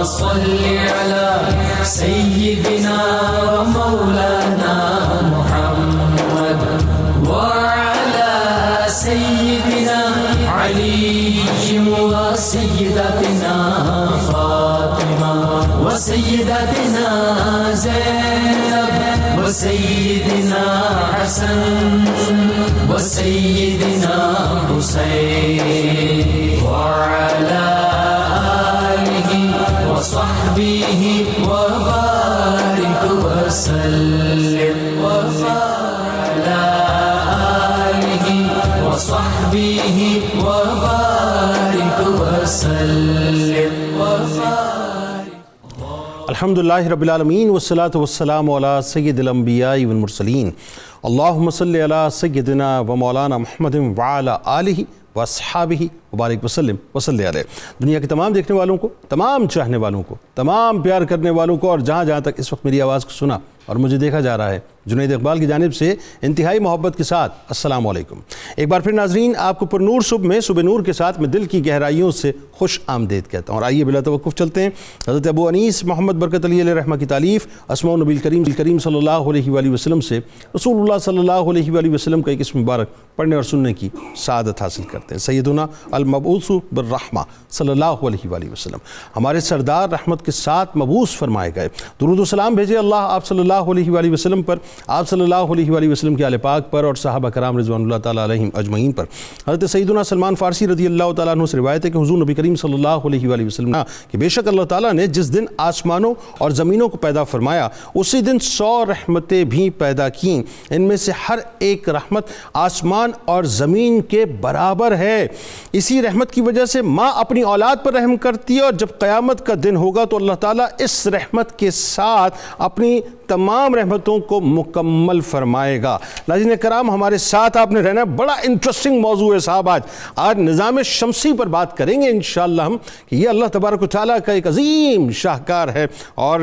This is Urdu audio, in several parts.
صل على سيدنا ومولانا محمد وعلى سيدنا علي وسيدتنا فاطمة وسيدتنا زينب وسيدنا حسن وسيدنا حسين وعلى آله وصحبه وبارك وسلم وعلى آله وصحبه وبارك وسلم الحمدللہ رب العالمین والصلاة والسلام علی سید الانبیاء والمرسلین اللہم صلی علی سیدنا و مولانا محمد وعلی آلہ واصحابہ مبارک وسلم وصلی علیہ۔ دنیا کے تمام دیکھنے والوں کو، تمام چاہنے والوں کو، تمام پیار کرنے والوں کو، اور جہاں جہاں تک اس وقت میری آواز کو سنا اور مجھے دیکھا جا رہا ہے، جنید اقبال کی جانب سے انتہائی محبت کے ساتھ السلام علیکم۔ ایک بار پھر ناظرین، آپ کو پر نور صبح میں صبح نور کے ساتھ میں دل کی گہرائیوں سے خوش آمدید کہتا ہوں، اور آئیے بلا توقف چلتے ہیں حضرت ابو انیس محمد برکت علی علیہ رحمہ کی تالیف اسماء النبی الکریم صلی اللہ علیہ وآلہ وسلم سے رسول اللہ صلی اللہ علیہ وآلہ وسلم کا ایک اسم مبارک پڑھنے اور سننے کی سعادت حاصل کرتے ہیں۔ سیدنا المبعوث بالرحمہ صلی اللہ علیہ وآلہ وسلم، ہمارے سردار رحمت کے ساتھ مبعوث فرمائے گئے، درود و سلام بھیجے اللہ آپ صلی اللہ علیہ وآلہ وسلم پر، آپ صلی اللہ علیہ وآلہ وسلم کے آل پاک پر اور صحابہ کرام رضوان اللہ تعالیٰ علیہم اجمعین پر۔ حضرت سیدنا سلمان فارسی رضی اللہ تعالیٰ عنہ سے روایت ہے کہ حضور نبی کریم صلی اللہ علیہ وآلہ وسلم نے کہ بے شک اللہ تعالیٰ نے جس دن آسمانوں اور زمینوں کو پیدا فرمایا اسی دن 100 رحمتیں بھی پیدا کیں، ان میں سے ہر ایک رحمت آسمان اور زمین کے برابر ہے۔ اسی رحمت کی وجہ سے ماں اپنی اولاد پر رحم کرتی ہے، اور جب قیامت کا دن ہوگا تو اللہ تعالیٰ اس رحمت کے ساتھ اپنی تمام رحمتوں کو مکمل فرمائے گا۔ ناظرین کرام، ہمارے ساتھ آپ نے رہنا، بڑا انٹرسٹنگ موضوع ہے صاحب۔ آج نظام شمسی پر بات کریں گے انشاءاللہ ہم، کہ یہ اللہ تبارک و تعالیٰ کا ایک عظیم شاہکار ہے، اور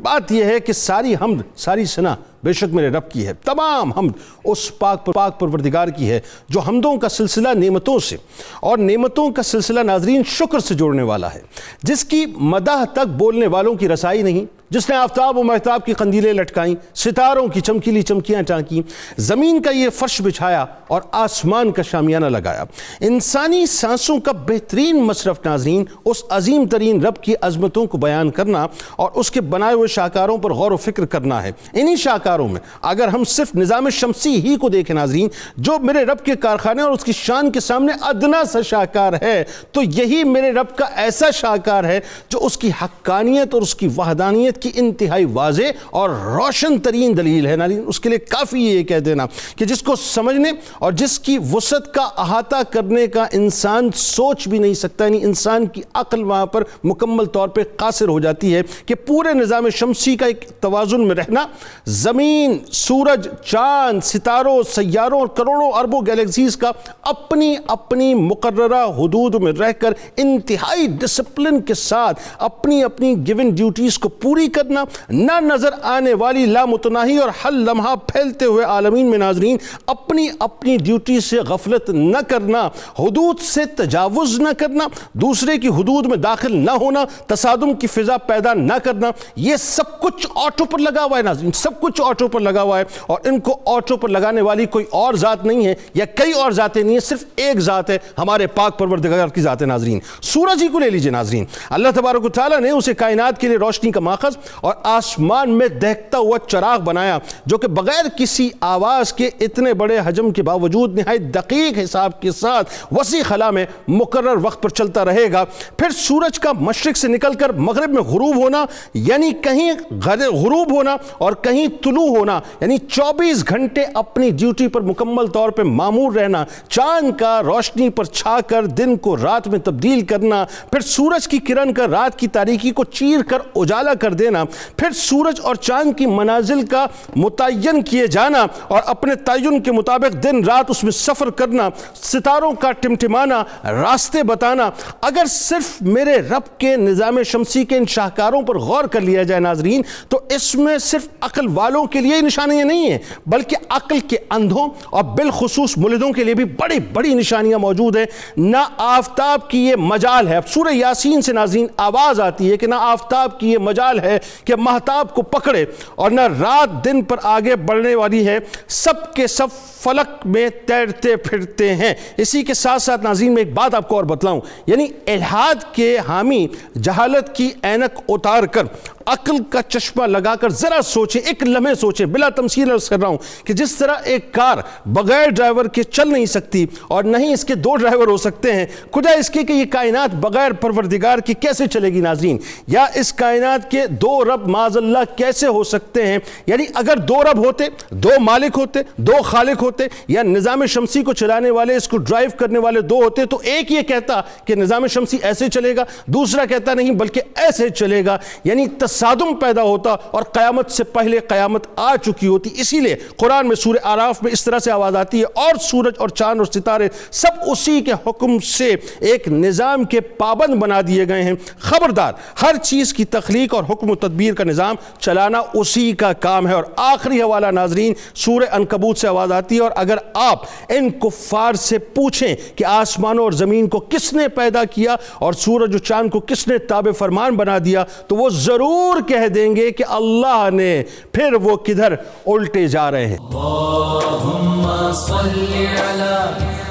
بات یہ ہے کہ ساری حمد، ساری ثنا بے شک میرے رب کی ہے، تمام حمد اس پاک پروردگار کی ہے جو حمدوں کا سلسلہ نعمتوں سے اور نعمتوں کا سلسلہ ناظرین شکر سے جوڑنے والا ہے، جس کی مدح تک بولنے والوں کی رسائی نہیں، جس نے آفتاب و مہتاب کی قندیلیں لٹکائیں، ستاروں کی چمکیلی چمکیاں ٹانکیں، زمین کا یہ فرش بچھایا اور آسمان کا شامیانہ لگایا۔ انسانی سانسوں کا بہترین مصرف ناظرین اس عظیم ترین رب کی عظمتوں کو بیان کرنا اور اس کے بنائے ہوئے شاہکاروں پر غور و فکر کرنا ہے۔ انہی شاہکاروں میں اگر ہم صرف نظام شمسی ہی کو دیکھیں ناظرین، جو میرے رب کے کارخانے اور اس کی شان کے سامنے ادنا سا شاہکار ہے، تو یہی میرے رب کا ایسا شاہکار ہے جو اس کی حقانیت اور اس کی وحدانیت کی انتہائی واضح اور روشن ترین دلیل ہے۔ ناظرین اس کے لیے کافی یہ کہہ دینا کہ جس کو سمجھنے اور جس کی وسعت کا احاطہ کرنے کا انسان سوچ بھی نہیں سکتا، یعنی انسان کی عقل وہاں پر مکمل طور پہ قاصر ہو جاتی ہے کہ پورے نظام شمسی کا ایک توازن میں رہنا، زمین، سورج، چاند، ستاروں، سیاروں اور کروڑوں اربوں گیلیکسیز کا اپنی اپنی مقررہ حدود میں رہ کر انتہائی ڈسپلن کے ساتھ اپنی اپنی گیون ڈیوٹیز کو پوری کرنا، نہ نظر آنے والی لامتناہی اور ہر لمحہ پھیلتے ہوئے عالمین میں ناظرین اپنی اپنی ڈیوٹی سے غفلت نہ کرنا، حدود سے تجاوز نہ کرنا، دوسرے کی حدود میں داخل نہ ہونا، تصادم کی فضا پیدا نہ کرنا، یہ سب کچھ آٹو پر لگا ہوا ہے ناظرین، سب کچھ آٹو پر لگا ہوا ہے، اور ان کو آٹو پر لگانے والی کوئی اور ذات نہیں ہے یا کئی اور ذاتیں نہیں ہیں، صرف ایک ذات ہے، ہمارے پاک پروردگار کی ذات ہے ناظرین۔ سورج ہی کو لے لیجئے ناظرین، اللہ تبارک و تعالیٰ نے اسے کائنات کے لیے روشنی کا ماخذ اور آسمان میں دہکتا ہوا چراغ بنایا، جو کہ بغیر کسی آواز کے اتنے بڑے حجم کے باوجود نہایت دقیق حساب کے ساتھ وسیع خلا میں مقرر وقت پر چلتا رہے گا۔ پھر سورج کا مشرق سے نکل کر مغرب میں غروب ہونا، یعنی کہیں غروب ہونا اور کہیں طلوع ہونا، یعنی 24 گھنٹے اپنی ڈیوٹی پر مکمل طور پہ مامور رہنا، چاند کا روشنی پر چھا کر دن کو رات میں تبدیل کرنا، پھر سورج کی کرن کا رات کی تاریکی کو چیر کر اجالا کر دینا، دینا، پھر سورج اور چاند کی منازل کا متعین کیے جانا اور اپنے تعین کے مطابق دن رات اس میں سفر کرنا، ستاروں کا ٹمٹمانا، راستے بتانا، اگر صرف میرے رب کے نظام شمسی کے ان شاہکاروں پر غور کر لیا جائے ناظرین، تو اس میں صرف عقل والوں کے لیے نشانیاں نہیں ہیں بلکہ عقل کے اندھوں اور بالخصوص ملحدوں کے لیے بھی بڑی بڑی نشانیاں موجود ہیں۔ نہ آفتاب کی یہ مجال ہے، اب سورہ یاسین سے ناظرین آواز آتی ہے کہ نہ آفتاب کی یہ مجال ہے کہ مہتاب کو پکڑے، اور نہ رات دن پر آگے بڑھنے والی ہے، سب کے سب فلک میں تیرتے پھرتے ہیں۔ اسی کے ساتھ ساتھ ناظرین میں ایک بات آپ کو اور بتلاؤں، یعنی الحاد کے حامی جہالت کی اینک اتار کر عقل کا چشمہ لگا کر ذرا سوچیں، ایک لمحے سوچیں، بلا تمثیل عرض کر رہا ہوں کہ جس طرح ایک کار بغیر ڈرائیور کے چل نہیں سکتی اور نہیں اس کے دو ڈرائیور ہو سکتے ہیں، خدا اس کے کہ یہ کائنات بغیر پروردگار کی کیسے چلے گی ناظرین، یا اس کائنات کے دو رب معاذ اللہ کیسے ہو سکتے ہیں؟ یعنی اگر دو رب ہوتے، دو مالک ہوتے، دو خالق ہوتے، یا نظام شمسی کو چلانے والے، اس کو ڈرائیو کرنے والے دو ہوتے، تو ایک یہ کہتا کہ نظام شمسی ایسے چلے گا، دوسرا کہتا نہیں بلکہ ایسے چلے گا، یعنی تصادم پیدا ہوتا اور قیامت سے پہلے قیامت آ چکی ہوتی۔ اسی لیے قرآن میں سورہ اعراف میں اس طرح سے آواز آتی ہے، اور سورج اور چاند اور ستارے سب اسی کے حکم سے ایک نظام کے پابند بنا دیے گئے ہیں، خبردار ہر چیز کی تخلیق اور حکم و تدبیر کا نظام چلانا اسی کا کام ہے۔ اور آخری حوالہ ناظرین سورہ عنکبوت سے آواز آتی ہے، اور اگر آپ ان کفار سے پوچھیں کہ آسمانوں اور زمین کو کس نے پیدا کیا اور سورج و چاند کو کس نے تابع فرمان بنا دیا، تو وہ ضرور کہہ دیں گے کہ اللہ نے، پھر وہ کدھر الٹے جا رہے ہیں۔ اللہم صلی علی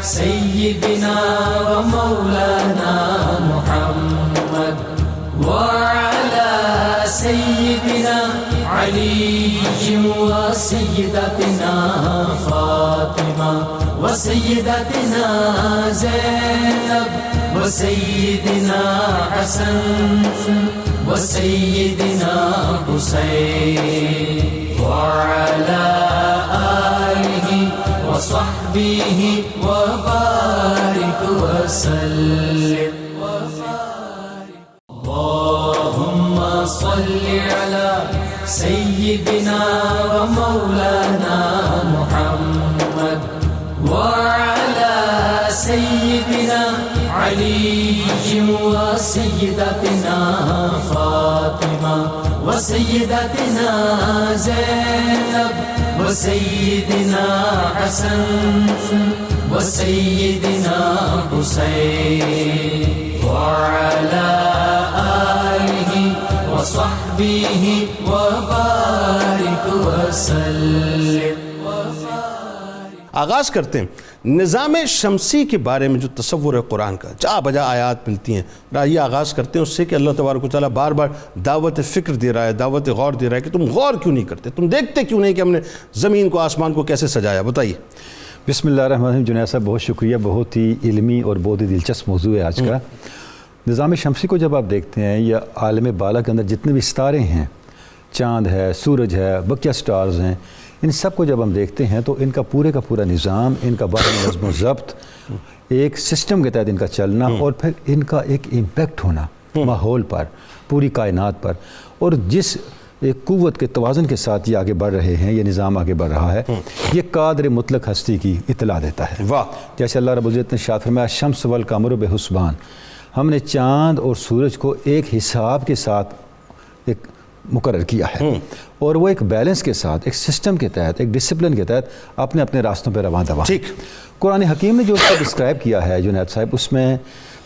سیدنا و مولانا محمد وعلی سیدنا علی و سیدتنا فاطمہ و سیدتنا زینب و سیدنا حسن وسيدنا حسين وعلى آله وصحبه وبارك وسلم اللهم صل على سيدنا ومولانا محمد وعلى سيدنا علي وسيدتنا فاطمة وسيدتنا زينب وسيدنا حسن وسيدنا حسين وعلى آله وصحبه وبارك وسلم۔ آغاز کرتے ہیں نظام شمسی کے بارے میں جو تصور ہے قرآن کا، جا بجا آیات ملتی ہیں، یہ آغاز کرتے ہیں اس سے کہ اللہ تبارک و تعالیٰ بار بار دعوت فکر دے رہا ہے، دعوت غور دے رہا ہے کہ تم غور کیوں نہیں کرتے، تم دیکھتے کیوں نہیں کہ ہم نے زمین کو آسمان کو کیسے سجایا، بتائیے۔ بسم اللہ الرحمن الرحیم۔ جنید صاحب بہت شکریہ، بہت ہی علمی اور بہت ہی دلچسپ موضوع ہے آج کا۔ نظام شمسی کو جب آپ دیکھتے ہیں یا عالم بالا کے اندر جتنے بھی ستارے ہیں، چاند ہے، سورج ہے، بقیہ سٹارز ہیں، ان سب کو جب ہم دیکھتے ہیں تو ان کا پورے کا پورا نظام، ان کا بارے نظم و ضبط، ایک سسٹم کے تحت ان کا چلنا اور پھر ان کا ایک امپیکٹ ہونا ماحول پر، پوری کائنات پر، اور جس ایک قوت کے توازن کے ساتھ یہ آگے بڑھ رہے ہیں، یہ نظام آگے بڑھ رہا ہے، یہ قادر مطلق ہستی کی اطلاع دیتا ہے۔ واہ! جیسے اللہ رب العزت نے ارشاد فرمایا شمس والقمر بحسبان، ہم نے چاند اور سورج کو ایک حساب کے ساتھ ایک مقرر کیا ہے، اور وہ ایک بیلنس کے ساتھ، ایک سسٹم کے تحت، ایک ڈسپلن کے تحت اپنے اپنے راستوں پہ رواں دواں۔ ٹھیک۔ قرآن حکیم نے جو اس کو ڈسکرائب کیا ہے جنید صاحب، اس میں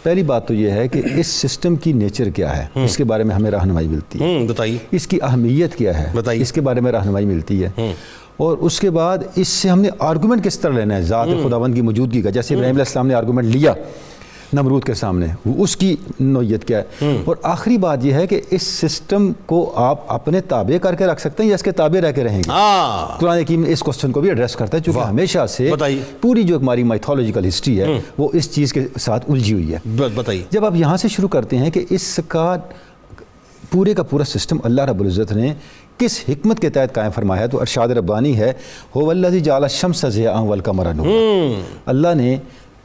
پہلی بات تو یہ ہے کہ اس سسٹم کی نیچر کیا ہے، اس کے بارے میں ہمیں رہنمائی ملتی ہے، بتائیے اس کی اہمیت کیا ہے، بتائیے، اس کے بارے میں رہنمائی ملتی ہے، اور اس کے بعد اس سے ہم نے آرگومنٹ کس طرح لینا ہے ذات خداوند کی موجودگی کا، جیسے ابراہیم علیہ السلام نے آرگومنٹ لیا نمرود کے سامنے، اس کی نوعیت کیا ہے، اور آخری بات یہ ہے کہ اس سسٹم کو آپ اپنے تابع کر کے رکھ سکتے ہیں یا اس کے تابع رہ کے رہیں گے۔ قرآن حکیم اس کوسچن کو بھی ایڈریس کرتا ہے، چونکہ ہمیشہ سے پوری جو ہماری مائتھولوجیکل ہسٹری ہے وہ اس چیز کے ساتھ الجھی ہوئی ہے۔ بتائیے جب آپ یہاں سے شروع کرتے ہیں کہ اس کا پورے کا پورا سسٹم اللہ رب العزت نے کس حکمت کے تحت قائم فرمایا ہے، تو ارشاد ربانی ہے هو الذی جعل الشمس ضیاء والقمر نورا، اللہ نے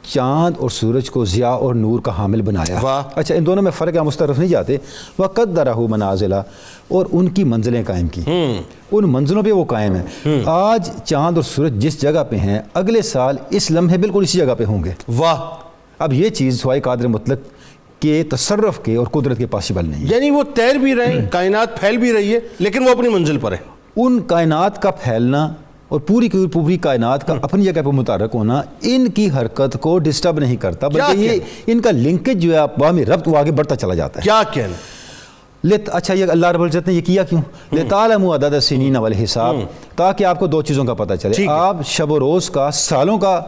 چاند اور سورج کو ضیاء اور نور کا حامل بنایا. واہ. اچھا ان دونوں میں فرق ہے, ہم اس طرف نہیں جاتے. وَقَدَّرَهُ مَنَازِلَ, اور ان کی منزلیں قائم کی, ان منزلوں پہ وہ قائم ہیں. آج چاند اور سورج جس جگہ پہ ہیں اگلے سال اس لمحے بالکل اسی جگہ پہ ہوں گے. واہ. اب یہ چیز سوائے قادر مطلق کے تصرف کے اور قدرت کے پاسبل نہیں ہے. یعنی وہ تیر بھی رہے ہیں, کائنات پھیل بھی رہی ہے, لیکن وہ اپنی منزل پر ہے. ان کائنات کا پھیلنا اور پوری کی پوری کائنات کا اپنی جگہ پہ متحرک ہونا ان کی حرکت کو ڈسٹرب نہیں کرتا, بلکہ یہ ان کا لنکیج جو ہے باہمی ربط وہ آگے بڑھتا چلا جاتا ہے. کیا کہنا. اچھا یہ اللہ رب العزت نے یہ کیا کیوں؟ لِتَعْلَمُوا عَدَدَ السِّنِينَ وَالْحِسَابَ, تاکہ آپ کو دو چیزوں کا پتہ چلے. آپ شب و روز کا, سالوں کا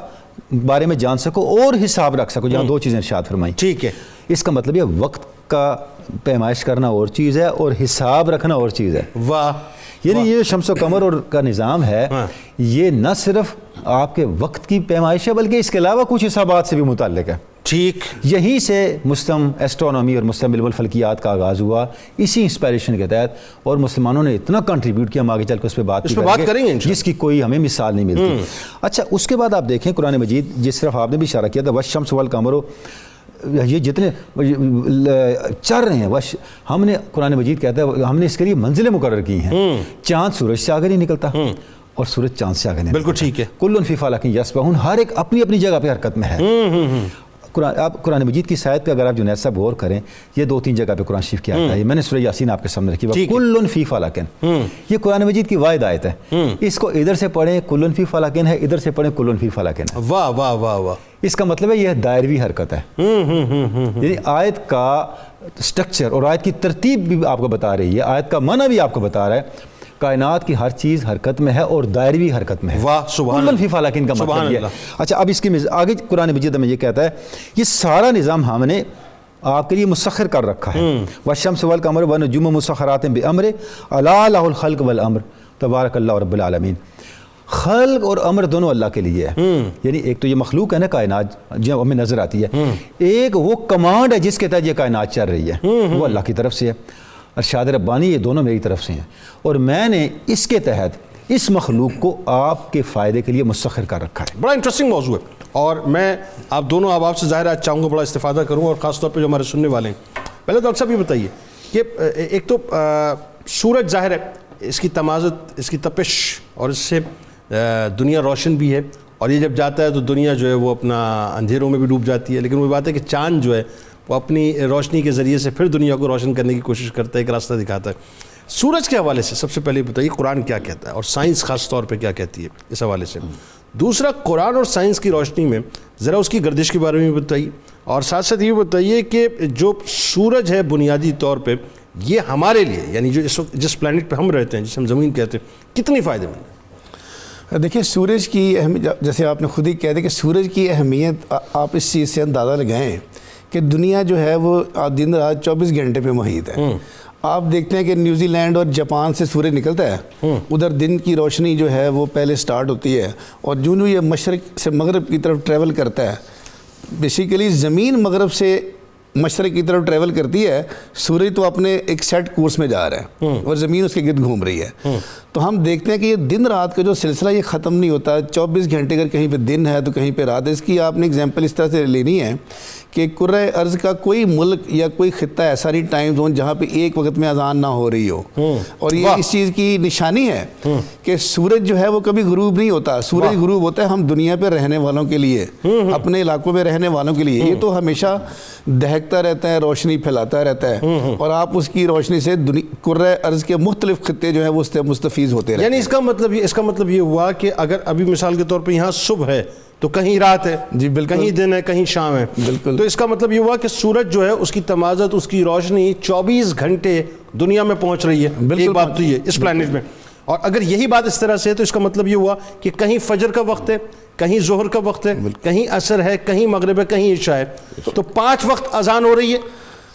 بارے میں جان سکو اور حساب رکھ سکو, جہاں دو چیزیں ارشاد فرمائیں. ٹھیک ہے. اس کا مطلب یہ وقت کا پیمائش کرنا اور چیز ہے اور حساب رکھنا اور چیز ہے. واہ. یعنی یہ شمس و قمر اور کا نظام ہے, یہ نہ صرف آپ کے وقت کی پیمائش ہے بلکہ اس کے علاوہ کچھ حسابات سے بھی متعلق ہے. ٹھیک. یہیں سے مسلم ایسٹرونومی اور مسلم علم الفلکیات کا آغاز ہوا, اسی انسپائریشن کے تحت, اور مسلمانوں نے اتنا کنٹریبیوٹ کیا, ہم آگے چل کے اس پہ بات کریں گے جس کی کوئی ہمیں مثال نہیں ملتی. اچھا اس کے بعد آپ دیکھیں قرآن مجید, جس طرف آپ نے بھی اشارہ کیا تھا, والشمس والقمر, یہ جتنے چل رہے ہیں ہم نے, قرآن مجید کہتا ہے ہم نے اس کے لیے منزلیں مقرر کی ہیں. چاند سورج سے آگے نہیں نکلتا اور سورج چاند سے آگے نہیں. بالکل ٹھیک ہے. کل فی فلک یسبحون, ہر ایک اپنی اپنی جگہ پہ حرکت میں ہے. آپ قرآن مجید کی سایت پہ اگر آپ جنید صاحب غور کریں, یہ 2-3 جگہ پہ قرآن شریف کی آیت ہے. میں نے سورہ یاسین آپ کے سامنے رکھی, کل فی فلک, یہ قرآن مجید کی واحد آیت ہے. اس کو ادھر سے پڑھیں کل فی فلک ہے, ادھر سے پڑھیں کل فی فلک ہے. واہ واہ واہ واہ. اس کا مطلب ہے یہ دائروی حرکت ہے. یعنی آیت کا سٹرکچر اور آیت کی ترتیب بھی آپ کو بتا رہی ہے, آیت کا معنی بھی آپ کو بتا رہا ہے. کائنات کی ہر چیز حرکت میں ہے اور دائروی حرکت میں ہے. واہ سبحان اللہ. فی فلک کا مطلب یہ ہے. اچھا اب اس کی آگے قرآن مجید میں یہ کہتا ہے, یہ سارا نظام ہم نے آپ کے لیے مسخر کر رکھا ہے. والشمس والقمر والنجوم مسخرات بامرہ الا لہ الخلق والامر تبارک اللہ رب العالمین. خلق اور امر دونوں اللہ کے لیے ہے. یعنی ایک تو یہ مخلوق ہے نا کائنات جو ہمیں نظر آتی ہے, ایک وہ کمانڈ ہے جس کے تحت یہ کائنات چل رہی ہے, وہ اللہ کی طرف سے ہے. ارشاد ربانی یہ دونوں میری طرف سے ہیں, اور میں نے اس کے تحت اس مخلوق کو آپ کے فائدے کے لیے مسخر کر رکھا ہے. بڑا انٹرسٹنگ موضوع ہے, اور میں آپ دونوں آپ سے ظاہر آج چاہوں گا بڑا استفادہ کروں, اور خاص طور پہ جو ہمارے سننے والے ہیں. پہلے ڈاکٹر صاحب یہ بتائیے کہ ایک تو سورج ظاہر ہے, اس کی تمازت, اس کی تپش, اور اس سے دنیا روشن بھی ہے, اور یہ جب جاتا ہے تو دنیا جو ہے وہ اپنا اندھیروں میں بھی ڈوب جاتی ہے. لیکن وہ بات ہے کہ چاند جو ہے وہ اپنی روشنی کے ذریعے سے پھر دنیا کو روشن کرنے کی کوشش کرتا ہے, ایک راستہ دکھاتا ہے. سورج کے حوالے سے سب سے پہلے بتائیے قرآن کیا کہتا ہے, اور سائنس خاص طور پہ کیا کہتی ہے اس حوالے سے. دوسرا, قرآن اور سائنس کی روشنی میں ذرا اس کی گردش کے بارے میں بتائیے, اور ساتھ ساتھ یہ بتائیے کہ جو سورج ہے بنیادی طور پہ یہ ہمارے لیے, یعنی جو اس وقت جس پلانٹ پہ ہم رہتے ہیں, جسے ہم زمین کہتے ہیں, کتنی فائدہ مند ہے. دیکھیں سورج کی اہمیت, جیسے آپ نے خود ہی کہہ دیا کہ سورج کی اہمیت آپ اس چیز سے اندازہ لگائیں کہ دنیا جو ہے وہ دن رات 24 گھنٹے پہ محیط ہے. آپ دیکھتے ہیں کہ نیوزی لینڈ اور جاپان سے سورج نکلتا ہے, ادھر دن کی روشنی جو ہے وہ پہلے سٹارٹ ہوتی ہے, اور جو یہ مشرق سے مغرب کی طرف ٹریول کرتا ہے, بیسیکلی زمین مغرب سے مشرق کی طرف ٹریول کرتی ہے, سورج تو اپنے ایک سیٹ کورس میں جا رہا ہے اور زمین اس کے گرد گھوم رہی ہے. تو ہم دیکھتے ہیں کہ یہ دن رات کا جو سلسلہ یہ ختم نہیں ہوتا. 24 گھنٹے اگر کہیں پہ دن ہے تو کہیں پہ رات ہے. اس کی آپ نے اگزامپل اس طرح سے لینی ہے کہ کرۂ ارض کا کوئی ملک یا کوئی خطہ ایسا نہیں ٹائم زون جہاں پہ ایک وقت میں اذان نہ ہو رہی ہو. اور یہ اس چیز کی نشانی ہے کہ سورج جو ہے وہ کبھی غروب نہیں ہوتا. سورج غروب ہوتا ہے ہم دنیا پہ رہنے والوں کے لیے, اپنے علاقوں میں رہنے والوں کے لیے. یہ تو ہمیشہ دہکتا رہتا ہے, روشنی پھیلاتا رہتا ہے, اور آپ اس کی روشنی سے کرۂ ارض کے مختلف خطے جو ہیں وہ اس سے مستفیض ہوتے رہتے ہیں. یعنی اس کا مطلب یہ ہوا کہ اگر ابھی مثال کے طور پہ یہاں صبح ہے تو کہیں رات ہے, جی بالکل, کہیں دن ہے, کہیں شام ہے. بالکل. تو اس کا مطلب یہ ہوا کہ سورج جو ہے اس کی تمازت, اس کی روشنی 24 گھنٹے دنیا میں پہنچ رہی ہے. ایک بات تو یہ اس پلانٹ میں, اور اگر یہی بات اس طرح سے ہے تو اس کا مطلب یہ ہوا کہ کہیں فجر کا وقت ہے, کہیں ظہر کا وقت ہے, کہیں عصر ہے, کہیں مغرب ہے, کہیں عشاء ہے, تو 5 وقت اذان ہو رہی ہے.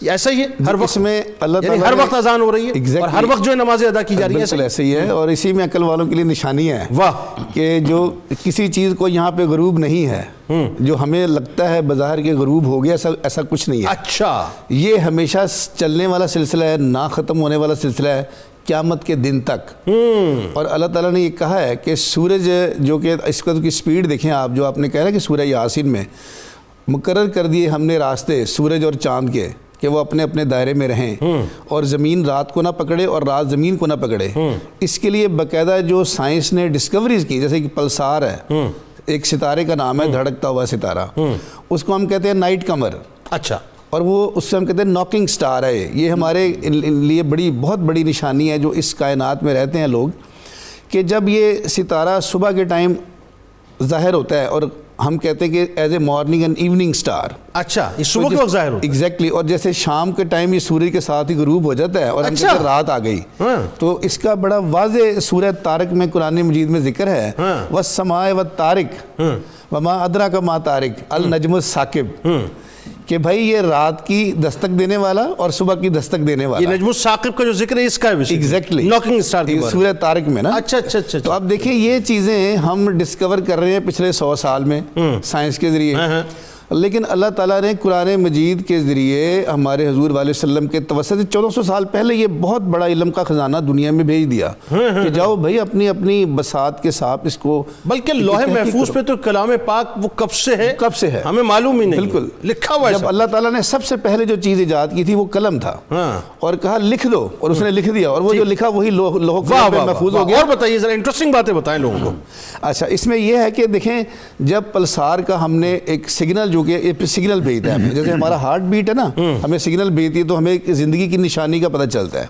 ایسا ہی ہے ہر وقت میں اللہ یعنی ہر وقت اذان ہو رہی ہے, اور ہر وقت جو ہے نمازیں ادا کی جا رہی ہیں. بالکل ایسے ہی ہے, اور اسی میں عقل والوں کے لیے نشانی ہے واہ کہ جو کسی چیز کو یہاں پہ غروب نہیں ہے, جو ہمیں لگتا ہے بظاہر کے غروب ہو گیا, ایسا کچھ نہیں ہے. اچھا, یہ ہمیشہ چلنے والا سلسلہ ہے, نہ ختم ہونے والا سلسلہ ہے قیامت کے دن تک. اور اللہ تعالیٰ نے یہ کہا ہے کہ سورج جو کہ اس وقت کی سپیڈ دیکھیں آپ, جو آپ نے کہا ہے کہ سورہ یاسین میں مقرر کر دیے ہم نے راستے سورج اور چاند کے کہ وہ اپنے اپنے دائرے میں رہیں اور زمین رات کو نہ پکڑے اور رات زمین کو نہ پکڑے. اس کے لیے باقاعدہ جو سائنس نے ڈسکوریز کی، جیسے کہ پلسار ہے، ایک ستارے کا نام ہے دھڑکتا ہوا ستارہ، اس کو ہم کہتے ہیں نائٹ قمر. اچھا. اور وہ اس سے ہم کہتے ہیں ناکنگ سٹار ہے. یہ ہمارے لیے بہت بڑی نشانی ہے جو اس کائنات میں رہتے ہیں لوگ، کہ جب یہ ستارہ صبح کے ٹائم ظاہر ہوتا ہے، اور ہم کہتے ہیں کہ as a morning and evening star. اچھا، یہ صبح کے وقت ظاہر ہوتا ہے. ایگزیکٹلی. اور جیسے شام کے ٹائم یہ سورج کے ساتھ ہی غروب ہو جاتا ہے اور ہم کہتے ہیں رات آ گئی. تو اس کا بڑا واضح سورہ طارق میں قرآن مجید میں ذکر ہے، وَالسَّمَاءِ وَالطَّارِقِ وَمَا أَدْرَاكَ مَا طَارِقٌ النَّجْمُ الثَّاقِبُ، کہ بھائی یہ رات کی دستک دینے والا اور صبح کی دستک دینے والا. یہ نجم الثاقب کا جو ذکر ہے اس کا ہے ایگزیکٹلی ناکنگ سٹار کی سورہ طارق میں نا. اچھا اچھا اچھا. تو اب دیکھیں یہ چیزیں ہم ڈسکور کر رہے ہیں پچھلے 100 سال میں سائنس کے ذریعے، لیکن اللہ تعالیٰ نے قرآن مجید کے ذریعے ہمارے حضور علیہ وسلم کے توسط سے 1400 سال پہلے یہ بہت بڑا علم کا خزانہ دنیا میں بھیج دیا کہ جاؤ بھائی اپنی اپنی بساط کے ساتھ اس کو. بلکہ لوح محفوظ پہ تو کلام پاک وہ کب سے ہے ہمیں معلوم ہی نہیں. بالکل لکھا ہوا ہے. جب اللہ تعالیٰ نے سب سے پہلے جو چیز ایجاد کی تھی وہ قلم تھا، اور کہا لکھ دو، اور اس نے لکھ دیا، اور وہ جو لکھا وہی لوح میں محفوظ ہو گیا. اور بتائیے ذرا انٹرسٹنگ باتیں بتائیں لوگوں کو. اچھا، اس میں یہ ہے کہ دیکھیں جب پلسار کا ہم نے ایک سگنل جو کہ سگنل بھیجتا ہے ہمیں، جیسے ہمارا ہارٹ بیٹ ہے نا، ہمیں سگنل بھیجتی ہے تو ہمیں زندگی کی نشانی کا پتہ چلتا ہے.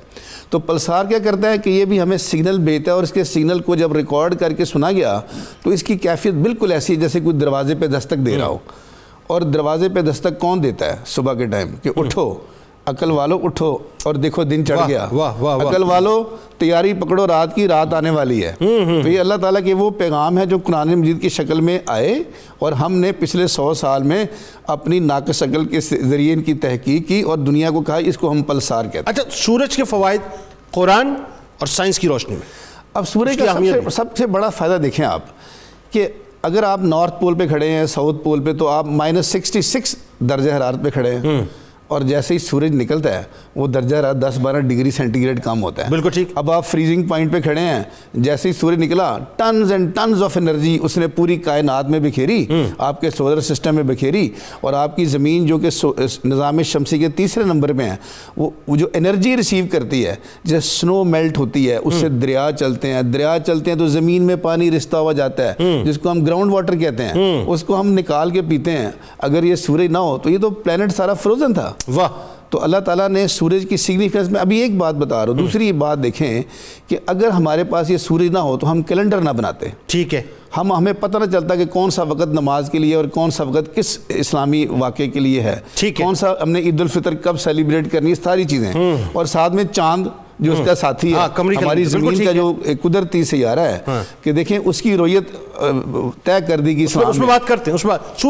تو پلسار کیا کرتا ہے کہ یہ بھی ہمیں سگنل بھیجتا ہے، اور اس کے سگنل کو جب ریکارڈ کر کے سنا گیا تو اس کی کیفیت بالکل ایسی ہے جیسے کوئی دروازے پہ دستک دے رہا ہو. اور دروازے پہ دستک کون دیتا ہے صبح کے ٹائم کہ اٹھو عقل والو اٹھو اور دیکھو دن چڑھ گیا. عقل والو تیاری پکڑو، رات کی رات آنے والی ہے. تو یہ اللہ تعالیٰ کے وہ پیغام ہے جو قرآن مجید کی شکل میں آئے، اور ہم نے پچھلے 100 سال میں اپنی ناقص عقل کے ذریعے ان کی تحقیق کی اور دنیا کو کہا اس کو ہم پلسار کہتے ہیں. اچھا، سورج کے فوائد قرآن اور سائنس کی روشنی میں. اب سورج کا سب سے بڑا فائدہ دیکھیں آپ کہ اگر آپ نارتھ پول پہ کھڑے ہیں، ساؤتھ پول پہ، تو آپ -66 درجہ حرارت پہ کھڑے ہیں، اور جیسے ہی سورج نکلتا ہے وہ درجہ حرارت 10-12 ڈگری سینٹی گریڈ کم ہوتا ہے. بالکل ٹھیک. اب آپ فریزنگ پوائنٹ پہ کھڑے ہیں، جیسے ہی سورج نکلا tons and tons of energy اس نے پوری کائنات میں بکھیری، آپ کے سولر سسٹم میں بکھیری، اور آپ کی زمین جو کہ نظام شمسی کے 3رے نمبر پہ ہیں، وہ جو انرجی ریسیو کرتی ہے، جیسے سنو میلٹ ہوتی ہے، اس سے دریا چلتے ہیں تو زمین میں پانی رستا ہوا جاتا ہے جس کو ہم گراؤنڈ واٹر کہتے ہیں، اس کو ہم نکال کے پیتے ہیں. اگر یہ سورج نہ ہو تو یہ تو پلانٹ سارا فروزن تھا. واہ. تو اللہ تعالیٰ نے سورج کی سگنیفیکنس میں ابھی ایک بات بتا رہا ہوں. دوسری بات دیکھیں کہ اگر ہمارے پاس یہ سورج نہ ہو تو ہم کیلنڈر نہ بناتے. ٹھیک ہے. ہمیں پتہ نہ چلتا کہ کون سا وقت نماز کے لیے اور کون سا وقت کس اسلامی واقعے کے لیے ہے. کون سا ہم نے عید الفطر کب سیلیبریٹ کرنی ہے، ساری چیزیں. اور ساتھ میں چاند جو اس کا ساتھی ہے، ہماری زمین کا جو قدرتی سیارہ ہے، کہ دیکھیں اس کی رویت طے کر دی گئی. اس میں بات کرتے ہیں.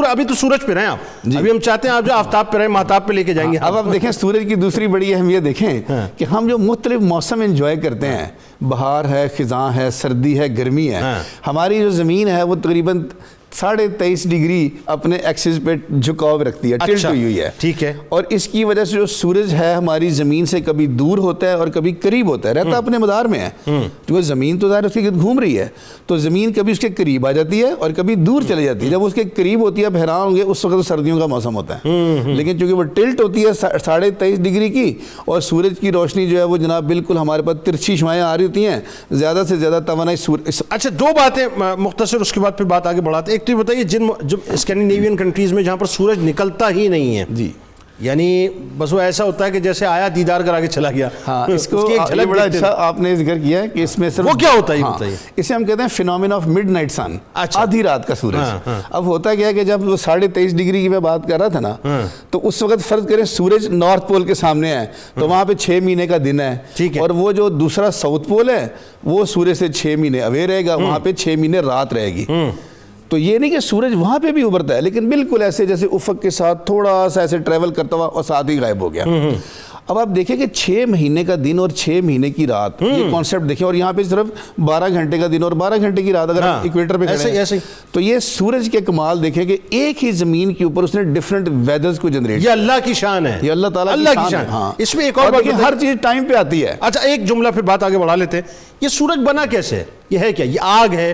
ابھی تو سورج پہ رہیں آپ، ابھی ہم چاہتے ہیں آپ جو آفتاب پہ رہیں، مہتاب پہ لے کے جائیں گے. اب آپ دیکھیں سورج کی دوسری بڑی اہمیت دیکھیں کہ ہم جو مختلف موسم انجوائے کرتے ہیں، بہار ہے، خزاں ہے، سردی ہے، گرمی ہے، ہماری جو زمین ہے وہ تقریباً 23.5 ڈگری اپنے ایکسس پہ جھکاؤ رکھتی ہے، ٹلٹ ہوئی ہے. ٹھیک ہے. اور اس کی وجہ سے جو سورج ہے ہماری زمین سے کبھی دور ہوتا ہے اور کبھی قریب ہوتا ہے، رہتا اپنے مدار میں ہے، کیونکہ زمین تو ظاہر اس کے گرد گھوم رہی ہے، تو زمین کبھی اس کے قریب آ جاتی ہے اور کبھی دور چلے جاتی ہے. جب اس کے قریب ہوتی ہے، آپ حیران ہوں گے، اس وقت سردیوں کا موسم ہوتا ہے، لیکن چونکہ وہ ٹلٹ ہوتی ہے 23.5 ڈگری کی، اور سورج کی روشنی جو ہے وہ جناب بالکل ہمارے پاس ترچھی شعاعیں آ رہی ہوتی ہیں، زیادہ سے زیادہ توانائی. اچھا، 2 باتیں مختصر، اس کے بعد پھر بات آگے بڑھاتے ہیں. ایک تو بتائیے جو اسکینڈینیوین کنٹریز میں جہاں پر سورج نکلتا ہی نہیں ہے، جی، یعنی بس وہ ایسا ہوتا ہے کہ جیسے آیا دیدار کرا کے چلا گیا. ہاں، اس کو یہ بڑا اچھا آپ نے ذکر کیا ہے کہ اس میں صرف وہ کیا ہوتا ہے، یہ بتائیے. اسے ہم کہتے ہیں فینومینا آف مڈ نائٹ سن، آدھی رات کا سورج. اب ہوتا کیا ہے کہ جب وہ 23.5 ڈگری کی میں بات کر رہا تھا نا، تو اس وقت فرض کریں سورج نارتھ پول کے سامنے ہے تو وہاں پہ 6 مہینے کا دن ہے، اور وہ جو دوسرا ساؤتھ پول ہے وہ سورج سے 6 مہینے اوے رہے گا، وہاں پہ 6 مہینے رات رہے گی. تو یہ نہیں کہ سورج وہاں پہ بھی ابھرتا ہے، لیکن بالکل ایسے جیسے افق کے ساتھ تھوڑا سا ایسے ٹریول کرتا ہوا اور ساتھ ہی غائب ہو گیا. اب آپ دیکھیں کہ 6 مہینے کا دن اور 6 مہینے کی رات، یہ کانسیپٹ دیکھیں، اور یہاں پہ صرف 12 گھنٹے کا دن اور 12 گھنٹے کی رات. اگر ایکویٹر پہ کھڑے ہیں تو یہ سورج کے کمال دیکھیں کہ ایک ہی زمین کے اوپر اس نے ڈیفرنٹ ویدرز کو جنریٹ. یہ اللہ کی شان ہے، یہ اللہ تعالیٰ کی شان ہے. ہاں، اس میں ایک اور بات، ہر چیز ٹائم پہ آتی ہے. اچھا، ایک جملہ پھر بات آگے بڑھا لیتے ہیں. یہ سورج بنا کیسے ہے؟ یہ ہے کیا؟ یہ آگ ہے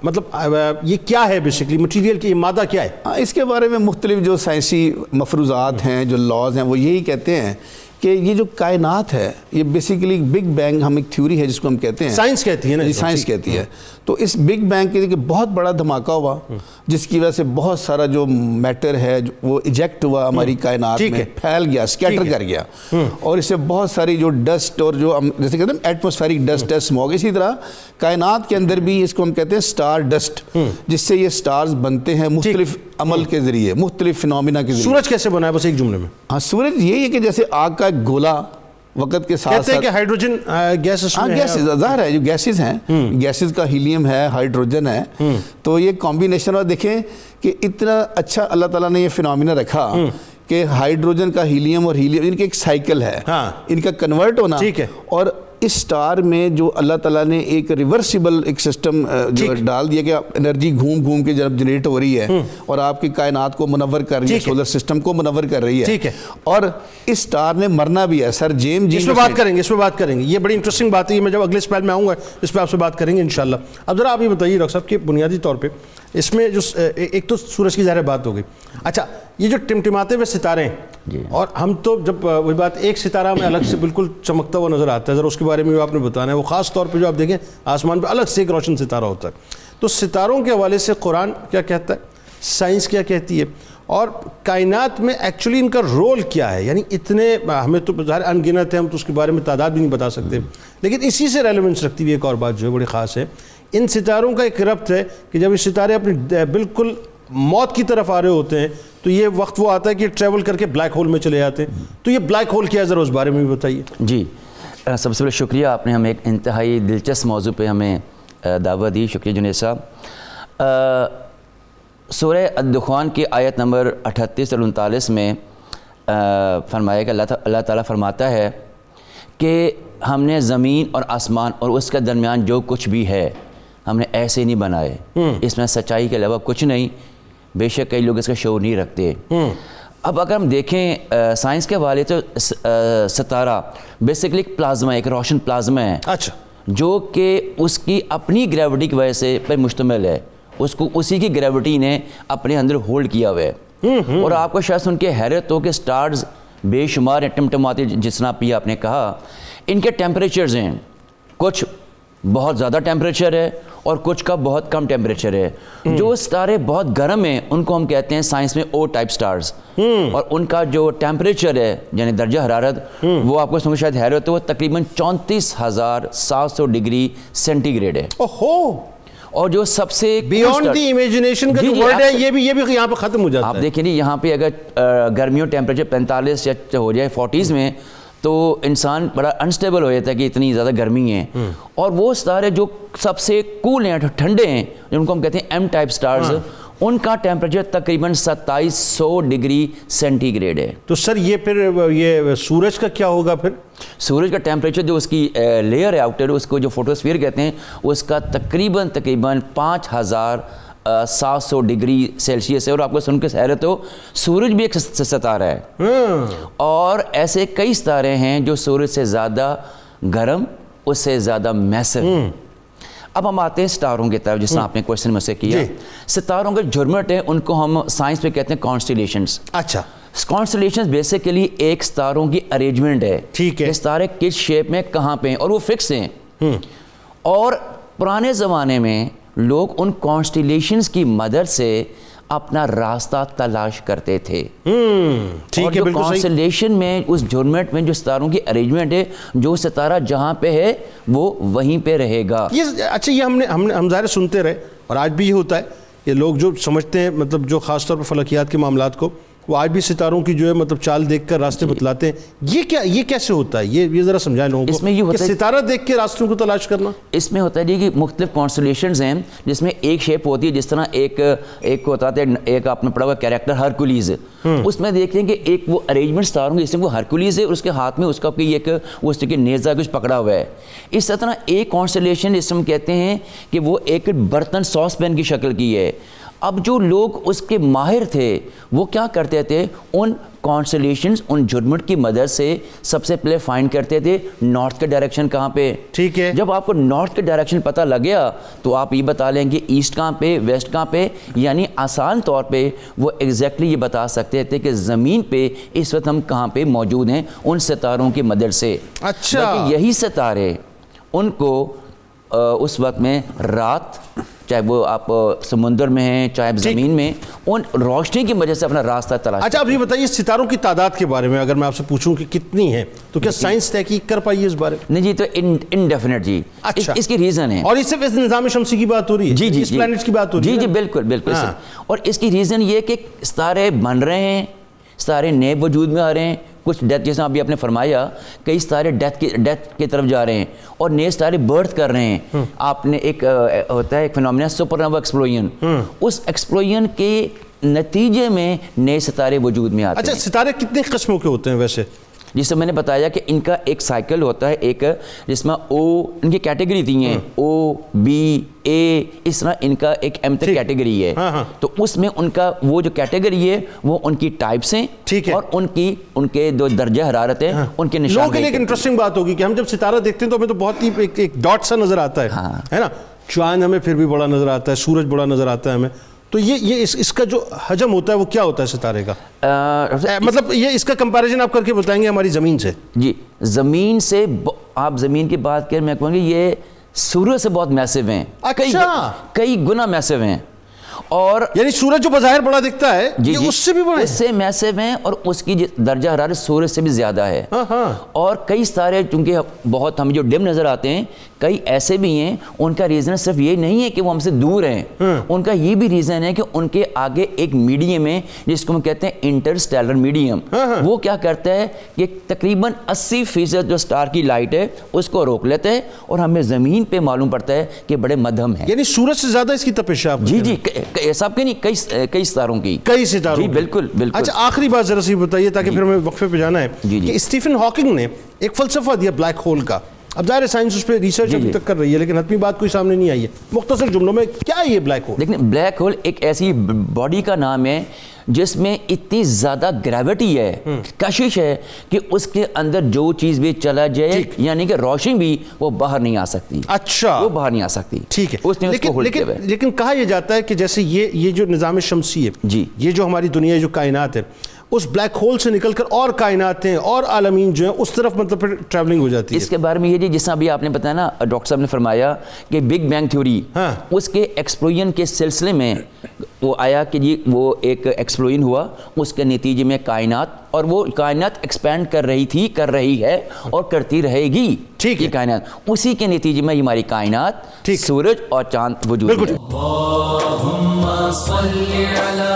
مطلب یہ کیا ہے بیسکلی مٹیریل کی مادہ کیا ہے؟ اس کے بارے میں مختلف جو سائنسی مفروضات ہیں، جو لاز ہیں، وہ یہی کہتے ہیں کہ یہ جو کائنات ہے یہ بیسیکلی بگ بینگ، ہم ایک تھیوری ہے جس کو ہم کہتے ہیں، سائنس کہتی ہے نا، سائنس کہتی ہے. تو اس بگ بینگ کے بہت بڑا دھماکہ ہوا جس کی وجہ سے بہت سارا جو میٹر ہے وہ ایجیکٹ ہوا ہماری کائنات میں، پھیل گیا، اسکیٹر کر گیا، اور اس سے بہت ساری جو ڈسٹ اور جو ہم جیسے کہتے ہیں ایٹماسفیرک ڈسٹ ہے، اسموگ. اسی طرح کائنات کے اندر بھی اس کو ہم کہتے ہیں سٹار ڈسٹ، جس سے یہ سٹارز بنتے ہیں مختلف عمل کے ذریعے، مختلف فینومینا کے ذریعے. سورج کیسے بنا ہے بس ایک جملے میں؟ ہاں، سورج یہی ہے کہ جیسے آگ کا ایک گولا وقت کے ساتھ کہتے ہیں کہ ہائیڈروجن گیس اس میں ہے. گیسز ظاہر ہے، جو گیسز ہیں، گیسز کا ہیلیم ہے، ہائیڈروجن ہے، تو یہ کمبینیشن. اور دیکھیں کہ اتنا اچھا اللہ تعالیٰ نے یہ فینومینا رکھا کہ ہائیڈروجن کا ہیلیم اور ہیلیم ان کے ایک سائیکل ہے، ان کا کنورٹ ہونا. اور اس سٹار میں جو اللہ تعالیٰ نے ایک ریورسیبل ایک سسٹم جو ڈال دیا کہ انرجی گھوم گھوم کے جب جنریٹ ہو رہی ہے اور آپ کی کائنات کو منور کر رہی ہے، سولر سسٹم کو منور کر رہی ہے، اور اس سٹار نے مرنا بھی ہے. سر جیمز اس پہ بات کریں گے، یہ بڑی انٹرسٹنگ بات ہے. میں جب اگلے اسپیل میں آؤں گا اس پہ آپ سے بات کریں گے انشاءاللہ. اب ذرا آپ یہ بتائیے ڈاکٹر صاحب کہ بنیادی طور پہ اس میں جو ایک تو سورج کی ظاہر بات ہو گئی، اچھا یہ جو ٹمٹماتے ہوئے ستارے ہیں، اور ہم تو جب وہی بات ایک ستارہ ہمیں الگ سے بالکل چمکتا ہوا نظر آتا ہے، ذرا اس کے بارے میں آپ نے بتانا ہے. وہ خاص طور پہ جو آپ دیکھیں آسمان پہ الگ سے ایک روشن ستارہ ہوتا ہے. تو ستاروں کے حوالے سے قرآن کیا کہتا ہے، سائنس کیا کہتی ہے، اور کائنات میں ایکچولی ان کا رول کیا ہے؟ یعنی اتنے ہمیں تو ظاہر ان گنت ہیں، ہم تو اس کے بارے میں تعداد بھی نہیں بتا سکتے، لیکن اسی سے ریلیونس رکھتی ہوئی ایک اور بات جو ہے بڑی خاص ہے. ان ستاروں کا ایک ربط ہے کہ جب یہ ستارے اپنی بالکل موت کی طرف آ رہے ہوتے ہیں تو یہ وقت وہ آتا ہے کہ ٹریول کر کے بلیک ہول میں چلے جاتے ہیں. تو یہ بلیک ہول کیا ہے، ذرا اس بارے میں بھی بتائیے. جی، سب سے پہلے شکریہ، آپ نے ہمیں ایک انتہائی دلچسپ موضوع پہ ہمیں دعوت دی. شکریہ جنید صاحب. سورہ الدخان کی آیت نمبر 38 اور 39 میں فرمایا کہ اللہ تعالیٰ فرماتا ہے کہ ہم نے زمین اور آسمان اور اس کے درمیان جو کچھ بھی ہے ہم نے ایسے نہیں بنائے، اس میں سچائی کے علاوہ کچھ نہیں. بے شک کئی لوگ اس کا شعور نہیں رکھتے. اب اگر ہم دیکھیں سائنس کے حوالے تو ستارہ بیسیکلی ایک پلازما، ایک روشن پلازما ہے، اچھا، جو کہ اس کی اپنی گریوٹی کی وجہ سے پر مشتمل ہے. اس کو اسی کی گریوٹی نے اپنے اندر ہولڈ کیا ہوا ہے. اور آپ کو شاید سن کے حیرت ہو کہ سٹارز بے شمار ہیں، ٹمٹماتے، جس طرح پی آپ نے کہا. ان کے ٹیمپریچرز ہیں، کچھ بہت زیادہ ٹیمپریچر ہے اور کچھ کا بہت کم ٹیمپریچر ہے. جو ستارے بہت گرم ہیں ان کو ہم کہتے ہیں سائنس میں او ٹائپ سٹارز، اور ان کا جو ٹیمپریچر ہے یعنی درجہ حرارت وہ آپ کو سن کے شاید حیرت ہو، وہ تقریباً 34,700 ڈگری سینٹی گریڈ ہے. اور جو سب سے بیونڈ دی امیجنیشن کا جو ورڈ ہے یہ بھی یہاں پہ ختم ہو جاتا ہے. آپ دیکھیں نہیں، یہاں پہ اگر گرمیوں ٹیمپریچر 45 یا ہو جائے 40s میں تو انسان بڑا انسٹیبل ہو جاتا ہے کہ اتنی زیادہ گرمی ہے. اور وہ ستارے جو سب سے کول ہیں، ٹھنڈے ہیں، جن کو ہم کہتے ہیں ایم ٹائپ سٹارز، ان کا ٹیمپریچر تقریباً 2700 ڈگری سینٹی گریڈ ہے. تو سر یہ پھر یہ سورج کا کیا ہوگا پھر؟ سورج کا ٹیمپریچر جو اس کی لیئر ہے آؤٹر، اس کو جو فوٹوسفیئر کہتے ہیں، اس کا تقریباً 5700 ڈگری سیلسیس ہے. اور آپ کو سن کے حیرت ہو، سورج بھی ایک ستارہ ہے، اور ایسے کئی ستارے ہیں جو سورج سے زیادہ گرم، اس سے زیادہ میسر. اب ہم آتے ہیں ستاروں کی طرف، جس طرح آپ نے کوشچن میں سے کیا. ستاروں کے جھرمٹ ہیں، ان کو ہم سائنس میں کہتے ہیں کانسٹیلیشنز. اچھا، کانسٹیلیشنز بیسیکلی ایک ستاروں کی ارینجمنٹ ہے، ٹھیک ہے، ستارے کس شیپ میں کہاں پہ ہیں، اور وہ فکس ہیں. اور پرانے زمانے میں لوگ ان کانسٹیلیشنز کی مدد سے اپنا راستہ تلاش کرتے تھے. اور جو کانسٹیلیشن میں اس جھرمٹ میں جو ستاروں کی ارینجمنٹ ہے، جو ستارہ جہاں پہ ہے وہ وہیں پہ رہے گا. اچھا، یہ ہم ظاہر سنتے رہے اور آج بھی یہ ہوتا ہے. یہ لوگ جو سمجھتے ہیں مطلب جو خاص طور پر فلکیات کے معاملات کو، وہ آج بھی ستاروں کی جو ہے مطلب چال دیکھ کر راستے بتلاتے ہیں. یہ کیسے ہوتا ہے؟ یہ ذرا سمجھائیں لوگوں کو. اس میں یہ ہوتا ہے ستارہ دیکھ کے راستوں کو تلاش کرنا. اس میں ہوتا ہے کہ مختلف کانسٹیلیشنز ہیں جس میں ایک شیپ ہوتی ہے، جس طرح ایک ہوتا ہے، ایک آپ نے پڑھا ہوا کیریکٹر ہرکولیز. اس میں دیکھیں کہ ایک وہ ارینجمنٹ ستاروں کی، جس میں وہ ہرکولیز ہے اور اس کے ہاتھ میں اس کا کوئی ایک وہ اس کے نیزہ کچھ پکڑا ہوا ہے. اس طرح ایک کانسٹیلیشن جس میں کہتے ہیں کہ وہ ایک برتن ساس پین کی شکل کی ہے. اب جو لوگ اس کے ماہر تھے وہ کیا کرتے تھے، ان کانسٹلیشنز ان جرمٹ کی مدد سے سب سے پہلے فائنڈ کرتے تھے نارتھ کے ڈائریکشن کہاں پہ. ٹھیک ہے. جب آپ کو نارتھ کے ڈائریکشن پتہ لگ گیا تو آپ یہ بتا لیں گے ایسٹ کہاں پہ, ویسٹ کہاں پہ. یعنی آسان طور پہ وہ ایگزیکٹلی یہ بتا سکتے تھے کہ زمین پہ اس وقت ہم کہاں پہ موجود ہیں ان ستاروں کی مدد سے. اچھا. یہی ستارے ان کو اس وقت میں رات, چاہے وہ آپ سمندر میں ہیں چاہے زمین میں, ان روشنی کی وجہ سے اپنا راستہ تلاش. اچھا اب یہ بتائیے ستاروں کی تعداد کے بارے میں اگر میں آپ سے پوچھوں کہ کتنی ہے تو کیا سائنس تحقیق کر پائی ہے اس بارے میں؟ نہیں جی, تو انڈیفینٹ جی. اچھا. اس کی ریزن ہے, اور اس صرف اس نظام شمسی کی بات ہو رہی ہے, جی جی اس پلانٹس کی بات ہو رہی ہے. جی جی بالکل بالکل. ہاں. اور اس کی ریزن یہ کہ ستارے بن رہے ہیں, ستارے نئے وجود میں آ رہے ہیں, کچھ ڈیتھ, جیسے ابھی آپ نے فرمایا کئی ستارے ڈیتھ کی طرف جا رہے ہیں اور نئے ستارے برتھ کر رہے ہیں. آپ نے ایک ہوتا ہے ایک فینومینا سپر نووا ایکسپلوژن, اس ایکسپلوژن کے نتیجے میں نئے ستارے وجود میں آتے ہیں. اچھا ستارے کتنے قسموں کے ہوتے ہیں ویسے؟ جس سے میں نے بتایا کہ ان کا ایک سائیکل ہوتا ہے, ایک جس میں او, ان کی کیٹیگری دی ہیں او بی اے, اس طرح ان کا ایک ایم تک کیٹیگری ہے. تو اس میں ان کا وہ جو کیٹیگری ہے وہ ان کی ٹائپس ہیں اور ان کے جو درجہ حرارت ہے ان کے نشان. لوگوں کے لیے ایک انٹرسٹنگ بات ہوگی کہ ہم جب ستارہ دیکھتے ہیں تو ہمیں تو بہت ہی ایک ڈاٹ سا نظر آتا ہے نا, چاند ہمیں پھر بھی بڑا نظر آتا ہے, سورج بڑا نظر آتا ہے ہمیں. تو یہ اس کا جو حجم ہوتا ہے وہ کیا ہوتا ہے ستارے کا؟ مطلب یہ اس کا کمپیریزن آپ کر کے بتائیں گے ہماری زمین سے؟ جی زمین سے آپ زمین کی بات کریں, میں کہوں گی یہ سورج سے بہت میسو ہیں, کئی گنا میسو ہیں. اور یعنی سورج جو بظاہر بڑا دکھتا ہے یہ اس سے بھی بڑے, اس سے میسو ہیں اور اس کی درجہ حرارت سورج سے بھی زیادہ ہے. اور کئی ستارے چونکہ بہت ہمیں جو ڈم نظر آتے ہیں, کئی ایسے بھی ہیں ان کا ریزن صرف یہ نہیں ہے کہ وہ ہم سے دور ہیں, ان کا یہ بھی ریزن ہے کہ ان کے آگے ایک میڈیم ہے جس کو ہم کہتے ہیں انٹرسٹیلر میڈیم. وہ کیا کرتا ہے کہ تقریباً 80% جو سٹار کی لائٹ ہے اس کو روک لیتا ہے اور ہمیں زمین پہ معلوم پڑتا ہے کہ بڑے مدھم ہیں. یعنی سورج سے زیادہ اس کی تپش ہے. جی جی سب کے نہیں, کئی ستاروں کی, کئی ستاروں. جی بالکل بالکل. اچھا آخری بات ذرا سی بتائیے تاکہ پھر ہمیں وقفے پہ جانا ہے کہ اسٹیفن ہاکنگ نے ایک فلسفہ دیا بلیک ہول کا. اب ظاہر سائنس اس پہ ریسرچ ابھی تک کر رہی ہے لیکن حتمی بات کوئی سامنے نہیں آئی ہے. مختصر جملوں میں کیا ہے یہ بلیک ہول؟ دیکھیں بلیک ہول ایک ایسی باڈی کا نام ہے جس میں اتنی زیادہ گریوٹی ہے, کشش ہے کہ اس کے اندر جو چیز بھی چلا جائے یعنی کہ روشنی بھی وہ باہر نہیں آ سکتی. اچھا وہ باہر نہیں آ سکتی. ٹھیک ہے. اس نے اس کو ہولڈ کیا ہے. لیکن کہا یہ جاتا ہے کہ جیسے یہ جو نظام شمسی ہے, جی یہ جو ہماری دنیا جو کائنات ہے اس بلیک ہول سے نکل کر اور کائناتیں اور عالمین جو ہیں اس طرف مطلب پھر ٹریولنگ ہو جاتی ہے. اس کے بارے میں یہ جی جس طرح ابھی آپ نے بتایا نا, ڈاکٹر صاحب نے فرمایا کہ بگ بینگ تھیوری, اس کے ایکسپلوژن کے سلسلے میں وہ آیا کہ جی وہ ایک ایکسپلوژن ہوا, اس کے نتیجے میں کائنات, اور وہ کائنات ایکسپینڈ کر رہی تھی, کر رہی ہے اور کرتی رہے گی. ٹھیک ہے. کائنات اسی کے نتیجے میں ہماری کائنات, سورج اور چاند وجود میں. اللہم صلی علی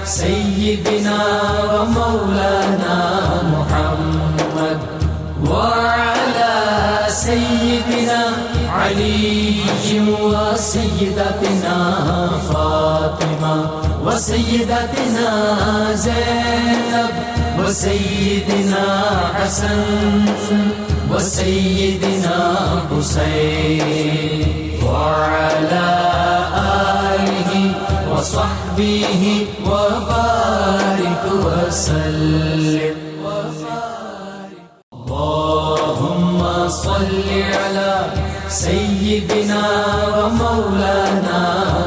سیدنا و مولانا محمد وعلی سیدنا علی و سیدتنا فاطمہ و سیدتنا زینب و سیدنا حسن و سیدنا حسین وعلی آلہ وصحبہ وبارک وسلم. اللہم صلی علی سیدنا و مولانا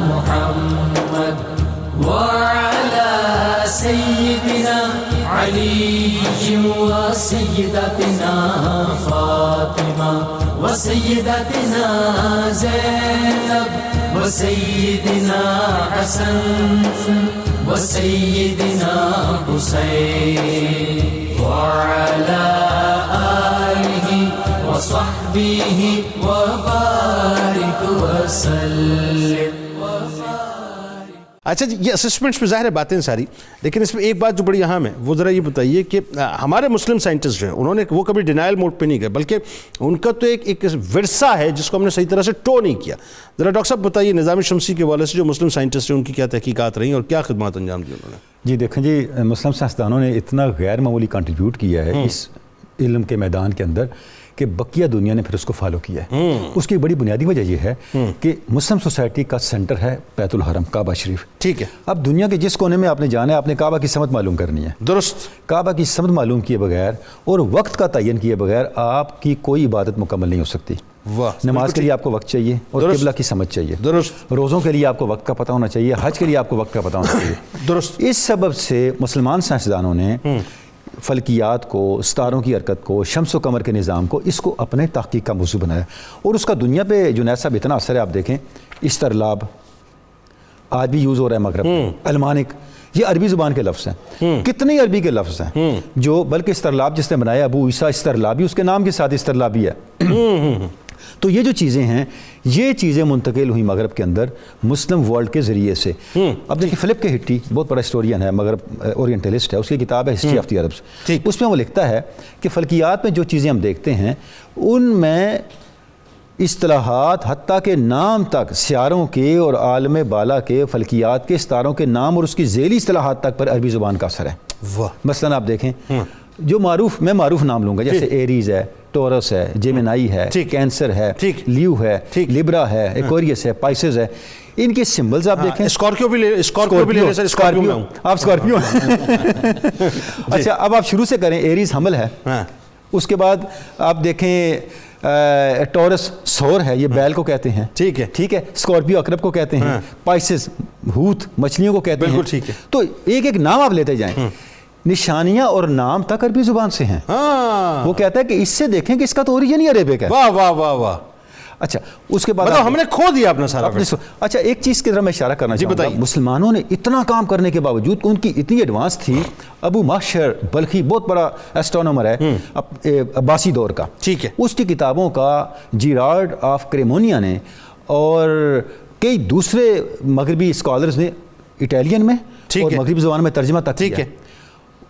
محمد وعلی سیدنا علی و سیدتنا فاطمہ و سیدتنا زینب و سیدنا حسن و سیدنا حسین وعلی آلہ وصحبہ وبارک وسلم. اچھا جی یہ اسسمنٹس میں ظاہر ہے باتیں ساری, لیکن اس میں ایک بات جو بڑی اہم ہے وہ ذرا یہ بتائیے کہ ہمارے مسلم سائنٹسٹ جو ہیں انہوں نے وہ کبھی ڈینائل موڈ پہ نہیں گئے بلکہ ان کا تو ایک ورثہ ہے جس کو ہم نے صحیح طرح سے ٹو نہیں کیا. ذرا ڈاکٹر صاحب بتائیے نظام شمسی کے حوالے سے جو مسلم سائنٹسٹ ہیں ان کی کیا تحقیقات رہیں اور کیا خدمات انجام دی انہوں نے؟ جی دیکھیں جی مسلم سائنسدانوں نے اتنا غیر معمولی کنٹریبیوٹ کیا ہے اس علم کے میدان کے اندر کہ بقیہ دنیا نے پھر اس کو فالو کیا ہے. اس کی بڑی بنیادی وجہ یہ ہے کہ مسلم سوسائٹی کا سینٹر ہے بیت الحرم کعبہ شریف. ٹھیک ہے. اب دنیا کے جس کونے میں آپ نے جانا ہے آپ نے کعبہ کی سمت معلوم کرنی ہے. درست. کعبہ کی سمت معلوم کیے بغیر اور وقت کا تعین کیے بغیر آپ کی کوئی عبادت مکمل نہیں ہو سکتی. نماز کے لیے آپ کو وقت چاہیے اور قبلہ کی سمجھ چاہیے. درست. روزوں کے لیے آپ کو وقت کا پتہ ہونا چاہیے, حج کے لیے آپ کو وقت کا پتہ ہونا چاہیے. درست. اس سبب سے مسلمان سائنسدانوں نے فلکیات کو, ستاروں کی حرکت کو, شمس و قمر کے نظام کو, اس کو اپنے تحقیق کا موضوع بنایا. اور اس کا دنیا پہ جنید صاحب اتنا اثر ہے. آپ دیکھیں استرلاب آج بھی یوز ہو رہا ہے مغرب میں. المانک یہ عربی زبان کے لفظ ہیں. کتنے عربی کے لفظ ہیں جو, بلکہ استرلاب جس نے بنایا ابو عیسیٰ استرلابی, اس کے نام کے ساتھ استرلابی ہے. تو یہ جو چیزیں ہیں یہ چیزیں منتقل ہوئی مغرب کے اندر مسلم ورلڈ کے ذریعے سے. اب دیکھیں فلپ کے ہٹی بہت بڑا ہسٹورین ہے, مغرب اورینٹلسٹ ہے, اس کی کتاب ہے ہسٹری آف دی عربس. اس میں وہ لکھتا ہے کہ فلکیات میں جو چیزیں ہم دیکھتے ہیں ان میں اصطلاحات حتیٰ کہ نام تک سیاروں کے اور عالم بالا کے فلکیات کے ستاروں کے نام اور اس کی ذیلی اصطلاحات تک پر عربی زبان کا اثر ہے. مثلاً آپ دیکھیں جو معروف, میں معروف نام لوں گا, جیسے ایریز ہے, ٹورس ہے, جیمنائی ہے, کینسر ہے, لیو ہے, لیبرا ہے, ایکوریس ہے, پائسز ہے. ان کے سمبلز آپ دیکھیں. اسکارپیو بھی لے سر, اسکارپیو میں ہوں. آپ اسکارپیو ہیں. اچھا اب آپ شروع سے کریں. ایریز حمل ہے, اس کے بعد آپ دیکھیں ٹورس سور ہے, یہ بیل کو کہتے ہیں. ٹھیک ہے. ٹھیک ہے. اسکارپیو عقرب کو کہتے ہیں. پائسز ہوت مچھلیوں کو کہتے ہیں. بالکل ٹھیک ہے. تو ایک ایک نام آپ لیتے جائیں. نشانیاں اور نام تک عربی زبان سے ہیں. وہ کہتا ہے کہ اس سے دیکھیں کہ اس کا تو اوریجن ہی عربک ہے. واہ واہ واہ واہ. اچھا اس کے بعد ہم نے کھو دیا اپنا سارا. اچھا ایک چیز کی طرف میں اشارہ کرنا چاہوں گا. مسلمانوں نے اتنا کام کرنے کے باوجود ان کی اتنی ایڈوانس تھی. ابو ماشر بلخی بہت بڑا ایسٹرونومر ہے عباسی دور کا. ٹھیک ہے. اس کی کتابوں کا جیرارڈ آف کریمونیا نے اور کئی دوسرے مغربی اسکالرز نے اٹیلین میں اور مغربی زبان میں ترجمہ تک کیا.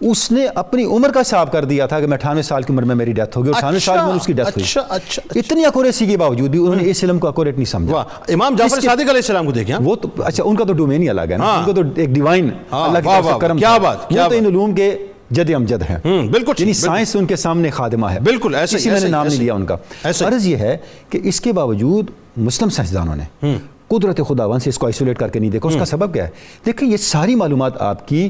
اس نے اپنی عمر کا حساب کر دیا تھا کہ میں 98 سال کی عمر میں میری ڈیتھ ہوگی, اور 98 سال میں اس کی ڈیتھ ہوئی. اتنی ایکوریسی کے باوجود بھی انہوں نے اس علم کو ایکوریٹ نہیں سمجھا. امام جعفر صادق علیہ السلام کو دیکھیں, وہ تو اچھا ان کا تو ڈومین ہی الگ ہے نا, ان کو تو ایک ڈیوائن اللہ کی طرف سے کرم. کیا بات, وہ تو ان علوم کے جد امجد ہیں. بالکل. یعنی سائنس ان کے سامنے خادمہ ہے. بالکل ایسے اسی میں نے نام نہیں لیا ان کا. عرض یہ ہے کہ اس کے باوجود مسلم سائنسدانوں نے قدرت خداوند سے اس کو آئسولیٹ کر کے نہیں دیکھا. اس کا سبب کیا ہے؟ دیکھیں یہ ساری معلومات آپ کی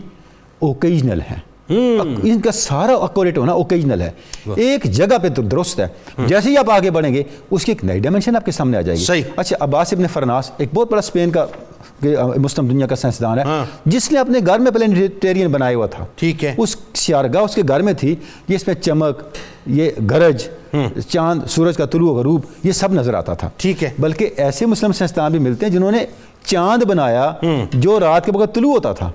اوکیجنل ہیں. ان کا سارا ایکوریٹ ہونا اوکیجنل ہے, ایک جگہ پہ درست ہے. جیسے ہی آپ آگے بڑھیں گے اس کی ایک نئی ڈائمنشن آپ کے سامنے آ جائے گی. اچھا عباس ابن فرناس ایک بہت بڑا اسپین کا مسلم دنیا کا سائنسدان ہے, جس نے اپنے گھر میں پلانیٹیرین بنایا ہوا تھا. ٹھیک ہے. اس سیارگاہ اس کے گھر میں تھی جس میں چمک, یہ گرج, چاند, سورج کا طلوع و غروب, یہ سب نظر آتا تھا. ٹھیک ہے. بلکہ ایسے مسلم سائنسدان بھی ملتے ہیں جنہوں نے چاند بنایا جو رات کے وقت طلوع ہوتا تھا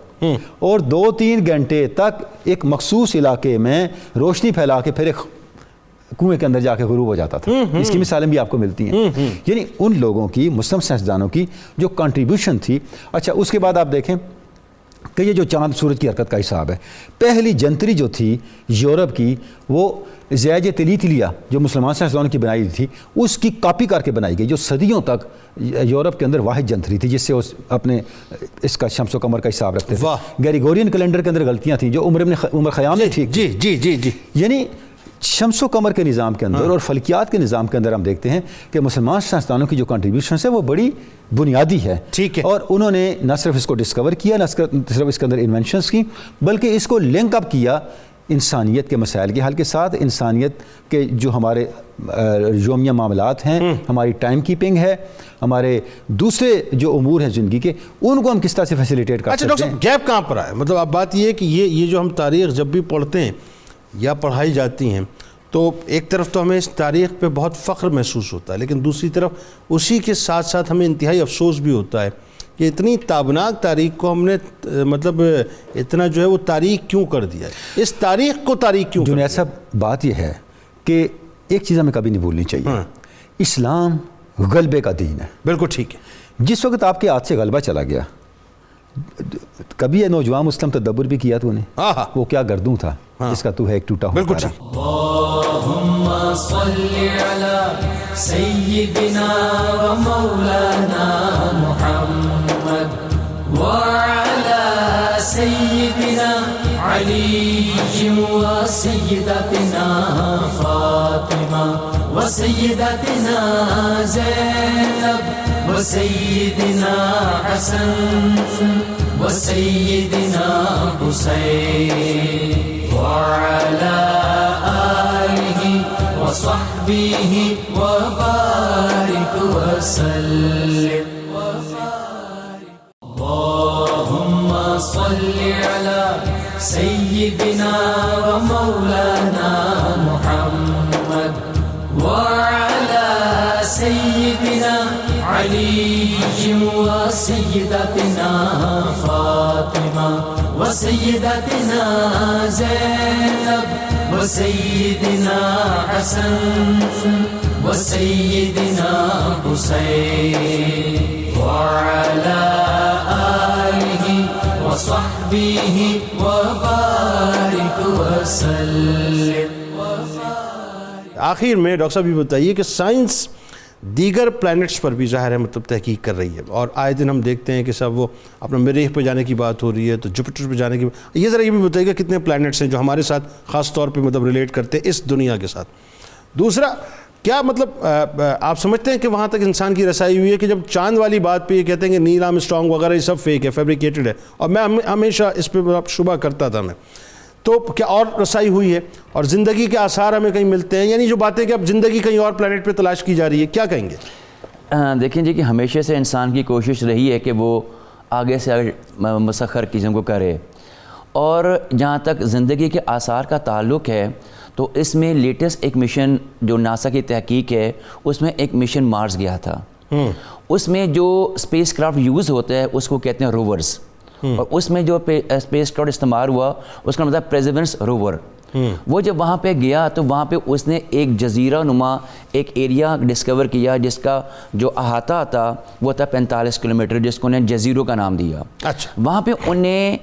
اور 2-3 گھنٹے تک ایک مخصوص علاقے میں روشنی پھیلا کے پھر ایک کنویں کے اندر جا کے غروب ہو جاتا تھا. اس کی مثالیں بھی آپ کو ملتی ہیں. یعنی ان لوگوں کی, مسلم سائنسدانوں کی جو کنٹریبیوشن تھی. اچھا اس کے بعد آپ دیکھیں کہ یہ جو چاند سورج کی حرکت کا حساب ہے, پہلی جنتری جو تھی یورپ کی وہ زیج تلیتلیا جو مسلمان سائنسدانوں کی بنائی تھی, اس کی کاپی کر کے بنائی گئی, جو صدیوں تک یورپ کے اندر واحد جنتری تھی جس سے اپنے اس کا شمس و قمر کا حساب رکھتے تھے. گریگورین کیلنڈر کے اندر غلطیاں تھیں جو عمر خیام نے ٹھیک. جی جی جی جی. یعنی شمس و قمر کے نظام کے اندر اور فلکیات کے نظام کے اندر ہم دیکھتے ہیں کہ مسلمان سائنسدانوں کی جو کنٹریبیوشنس ہے وہ بڑی بنیادی ہے. ٹھیک ہے. اور انہوں نے نہ صرف اس کو ڈسکور کیا, نہ صرف اس کے اندر انوینشنس کی, بلکہ اس کو لنک اپ کیا انسانیت کے مسائل کے حل کے ساتھ. انسانیت کے جو ہمارے یومیہ معاملات ہیں, ہماری ٹائم کیپنگ ہے, ہمارے دوسرے جو امور ہیں زندگی کے, ان کو ہم کس طرح سے فیسیلیٹیٹ کر سکتے ہیں. اچھا ڈاکٹر صاحب گیپ کہاں پر آئے؟ مطلب اب بات یہ ہے کہ یہ جو ہم تاریخ جب بھی پڑھتے ہیں یا پڑھائی جاتی ہیں تو ایک طرف تو ہمیں اس تاریخ پہ بہت فخر محسوس ہوتا ہے, لیکن دوسری طرف اسی کے ساتھ ساتھ ہمیں انتہائی افسوس بھی ہوتا ہے کہ اتنی تابناک تاریخ کو ہم نے مطلب اتنا جو ہے وہ تاریخ کیوں کر دیا ہے. اس تاریخ کو تاریخ کیوں؟ جنید صاحب بات یہ ہے کہ ایک چیز ہمیں کبھی نہیں بھولنی چاہیے, اسلام غلبے کا دین ہے. بالکل ٹھیک ہے. جس وقت آپ کے ہاتھ سے غلبہ چلا گیا, کبھی یہ نوجوان مسلم تدبر بھی کیا تو نے, وہ کیا گردوں تھا جس کا تو ہے ایک ٹوٹا ہوا. بالکل ٹھیک. اللہم صلی علی سیدنا و مولانا محمد وعلی سیدنا علی و سیدتنا فاطمہ فاطمة وسيدتنا زينب وسيدنا حسن وسيدنا حسين وعلى آله وصحبه وبارك وسلم. اللهم صل على سيدنا ومولانا محمد وعلى سيدنا علي وسيدتنا فاطمة وسيدتنا زينب وسيدنا حسن وسيدنا حسين وعلى آله وصحبه وبارك وسلم. آخر میں ڈاکٹر صاحب یہ بتائیے کہ سائنس دیگر پلانٹس پر بھی ظاہر ہے مطلب تحقیق کر رہی ہے، اور آئے دن ہم دیکھتے ہیں کہ سب وہ اپنا مریخ پہ جانے کی بات ہو رہی ہے، تو جوپیٹر پہ جانے کی یہ ذرا یہ بھی بتائیے کہ کتنے پلانٹس ہیں جو ہمارے ساتھ خاص طور پہ مطلب ریلیٹ کرتے ہیں اس دنیا کے ساتھ. دوسرا کیا مطلب آپ سمجھتے ہیں کہ وہاں تک انسان کی رسائی ہوئی ہے کہ جب چاند والی بات پہ یہ کہتے ہیں کہ نیل آرمسٹرانگ وغیرہ یہ سب فیک ہے، فیبریکیٹڈ ہے، اور میں ہمیشہ اس پہ شبہ کرتا تھا میں، تو کیا اور رسائی ہوئی ہے؟ اور زندگی کے آثار ہمیں کہیں ملتے ہیں، یعنی جو باتیں کہ اب زندگی کہیں اور پلانٹ پہ تلاش کی جا رہی ہے، کیا کہیں گے؟ دیکھیں جی کہ ہمیشہ سے انسان کی کوشش رہی ہے کہ وہ آگے سے آگے مسخر چیزوں کو کرے، اور جہاں تک زندگی کے آثار کا تعلق ہے تو اس میں لیٹسٹ ایک مشن جو ناسا کی تحقیق ہے اس میں ایک مشن مارس گیا تھا. اس میں جو اسپیس کرافٹ یوز ہوتا ہے اس کو کہتے ہیں روورز، اور اس میں جو اسپیس کرافٹ استعمال ہوا اس کا مطلب پریزیورنس روور. وہ جب وہاں پہ گیا تو وہاں پہ اس نے ایک جزیرہ نما ایک ایریا ڈسکور کیا جس کا جو احاطہ تھا وہ تھا 45 کلومیٹر، جس کو انہیں جزیروں کا نام دیا. اچھا. وہاں پہ انہیں